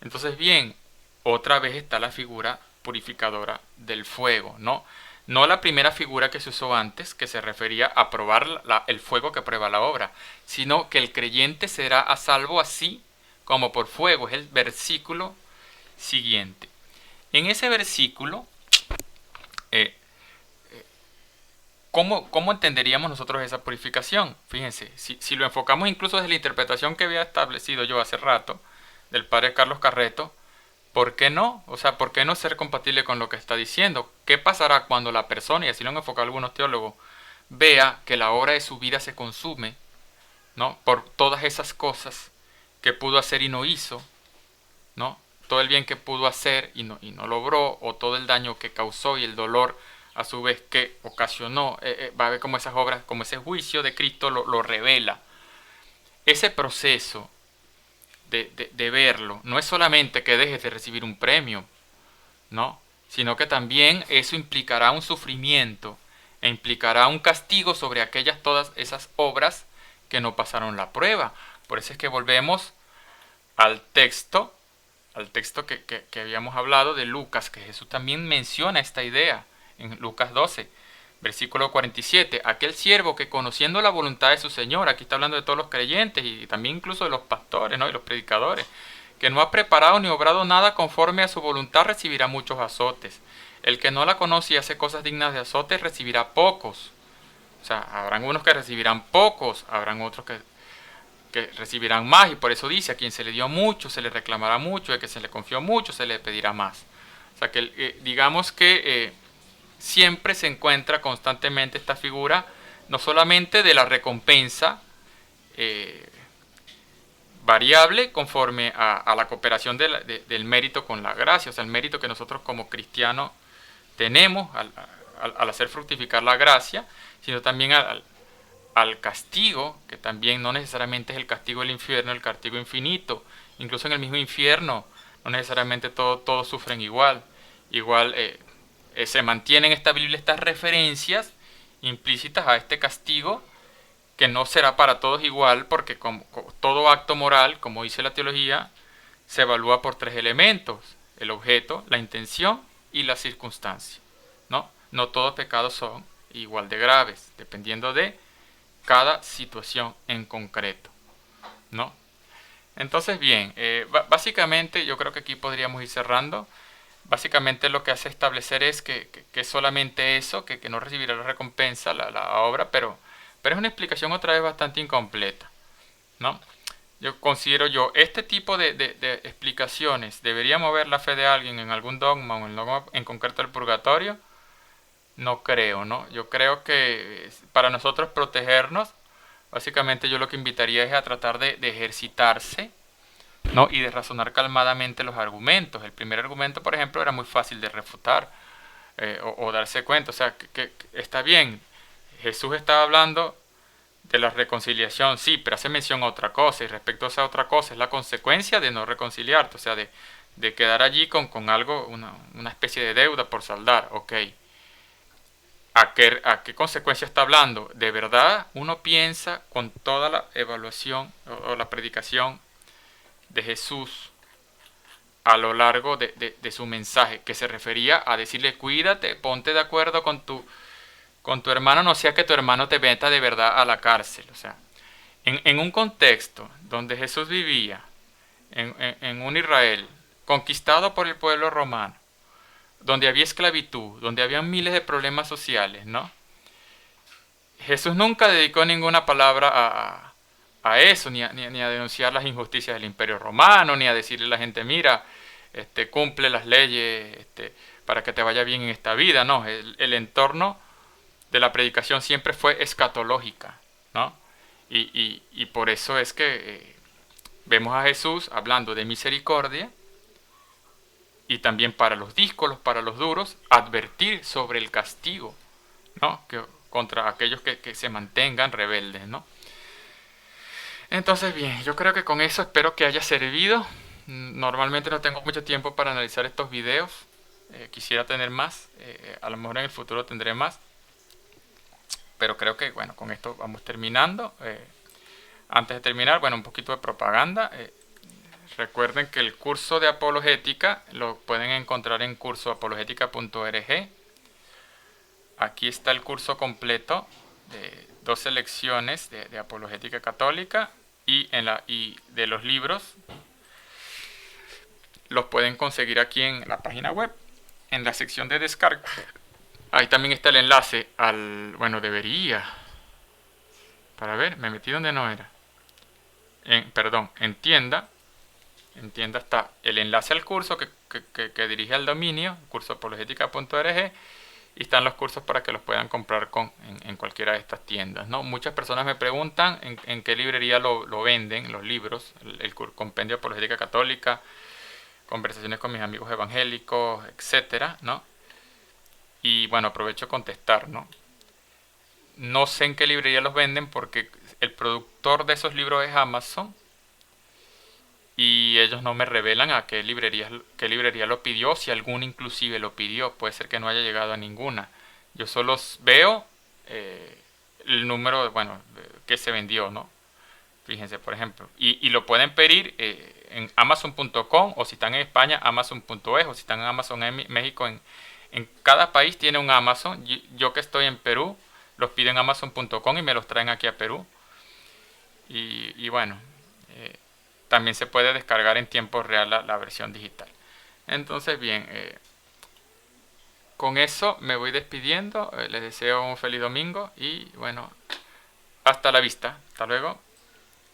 Entonces, bien, otra vez está la figura purificadora del fuego, ¿no? No la primera figura que se usó antes, que se refería a probar el fuego que prueba la obra, sino que el creyente será a salvo así como por fuego. Es el versículo siguiente. En ese versículo, eh, ¿cómo entenderíamos nosotros esa purificación? Fíjense, si lo enfocamos incluso desde la interpretación que había establecido yo hace rato, del padre Carlos Carreto, ¿por qué no? O sea, ¿por qué no ser compatible con lo que está diciendo? ¿Qué pasará cuando la persona, y así lo han enfocado algunos teólogos, vea que la obra de su vida se consume, ¿no? Por todas esas cosas que pudo hacer y no hizo, ¿no? Todo el bien que pudo hacer y no logró, o todo el daño que causó y el dolor a su vez que ocasionó, va a ver cómo esas obras, como ese juicio de Cristo lo revela. Ese proceso de verlo no es solamente que dejes de recibir un premio, ¿no? Sino que también eso implicará un sufrimiento e implicará un castigo sobre aquellas todas esas obras que no pasaron la prueba. Por eso es que volvemos al texto que habíamos hablado de Lucas, que Jesús también menciona esta idea en Lucas 12, versículo 47. Aquel siervo que conociendo la voluntad de su Señor, aquí está hablando de todos los creyentes y también incluso de los pastores, ¿no? Y los predicadores, que no ha preparado ni obrado nada conforme a su voluntad recibirá muchos azotes. El que no la conoce y hace cosas dignas de azotes recibirá pocos. O sea, habrán unos que recibirán pocos, habrán otros que recibirán más, y por eso dice, a quien se le dio mucho, se le reclamará mucho, a quien se le confió mucho, se le pedirá más. O sea, que digamos que siempre se encuentra constantemente esta figura, no solamente de la recompensa variable conforme a la cooperación del mérito con la gracia, o sea, el mérito que nosotros como cristianos tenemos al hacer fructificar la gracia, sino también al castigo, que también no necesariamente es el castigo del infierno, el castigo infinito. Incluso en el mismo infierno no necesariamente todos sufren igual. Igual se mantienen en esta Biblia estas referencias implícitas a este castigo, que no será para todos igual, porque como todo acto moral, como dice la teología, se evalúa por tres elementos: el objeto, la intención y la circunstancia, ¿no? No todos pecados son igual de graves, dependiendo de cada situación en concreto, ¿no? Entonces, bien, básicamente yo creo que aquí podríamos ir cerrando. Básicamente lo que hace establecer es que es solamente eso, que no recibirá la recompensa, la obra, pero es una explicación otra vez bastante incompleta, ¿no? Yo considero este tipo de explicaciones debería mover la fe de alguien en algún dogma o en el dogma en concreto del purgatorio. No creo, ¿no? Yo creo que para nosotros protegernos, básicamente yo lo que invitaría es a tratar de ejercitarse, ¿no? Y de razonar calmadamente los argumentos. El primer argumento, por ejemplo, era muy fácil de refutar o darse cuenta. O sea, que está bien, Jesús estaba hablando de la reconciliación, sí, pero hace mención a otra cosa, y respecto a esa otra cosa es la consecuencia de no reconciliarte, o sea, de quedar allí con algo, una especie de deuda por saldar, ok. ¿A qué consecuencia está hablando? ¿De verdad uno piensa con toda la evaluación o la predicación de Jesús a lo largo de su mensaje, que se refería a decirle cuídate, ponte de acuerdo con tu hermano, no sea que tu hermano te meta de verdad a la cárcel? O sea, en un contexto donde Jesús vivía, en un Israel conquistado por el pueblo romano, donde había esclavitud, donde había miles de problemas sociales, ¿no? Jesús nunca dedicó ninguna palabra a eso, ni a denunciar las injusticias del Imperio Romano, ni a decirle a la gente, mira, cumple las leyes para que te vaya bien en esta vida. No, el entorno de la predicación siempre fue escatológica, ¿no? Y por eso es que vemos a Jesús hablando de misericordia, y también para los díscolos, para los duros, advertir sobre el castigo, ¿no? Contra aquellos que se mantengan rebeldes, ¿no? Entonces, bien, yo creo que con eso espero que haya servido. Normalmente no tengo mucho tiempo para analizar estos videos. Quisiera tener más. A lo mejor en el futuro tendré más. Pero creo que, bueno, con esto vamos terminando. Antes de terminar, bueno, un poquito de propaganda. Recuerden que el curso de apologética lo pueden encontrar en cursoapologética.org. Aquí está el curso completo de 12 lecciones de apologética católica y de los libros los pueden conseguir aquí en la página web, en la sección de descarga. Ahí también está el enlace bueno, debería. Para ver, me metí donde no era. Perdón, en tienda. En tienda está el enlace al curso que dirige al dominio, cursoapologética.org, y están los cursos para que los puedan comprar en cualquiera de estas tiendas, ¿no? Muchas personas me preguntan en qué librería lo venden, los libros, el compendio de apologética católica, conversaciones con mis amigos evangélicos, etcétera, ¿no? Y bueno, aprovecho a contestar, ¿no? No sé en qué librería los venden porque el productor de esos libros es Amazon y ellos no me revelan a qué librería lo pidió, si alguna inclusive lo pidió, puede ser que no haya llegado a ninguna. Yo solo veo el número, bueno, que se vendió, ¿no? Fíjense, por ejemplo. Y lo pueden pedir en amazon.com, o si están en España, amazon.es, o si están en Amazon en México, en cada país tiene un Amazon. Yo que estoy en Perú, los pido en amazon.com y me los traen aquí a Perú. Y bueno, también se puede descargar en tiempo real la versión digital. Entonces, bien, con eso me voy despidiendo. Les deseo un feliz domingo y bueno, hasta la vista. Hasta luego.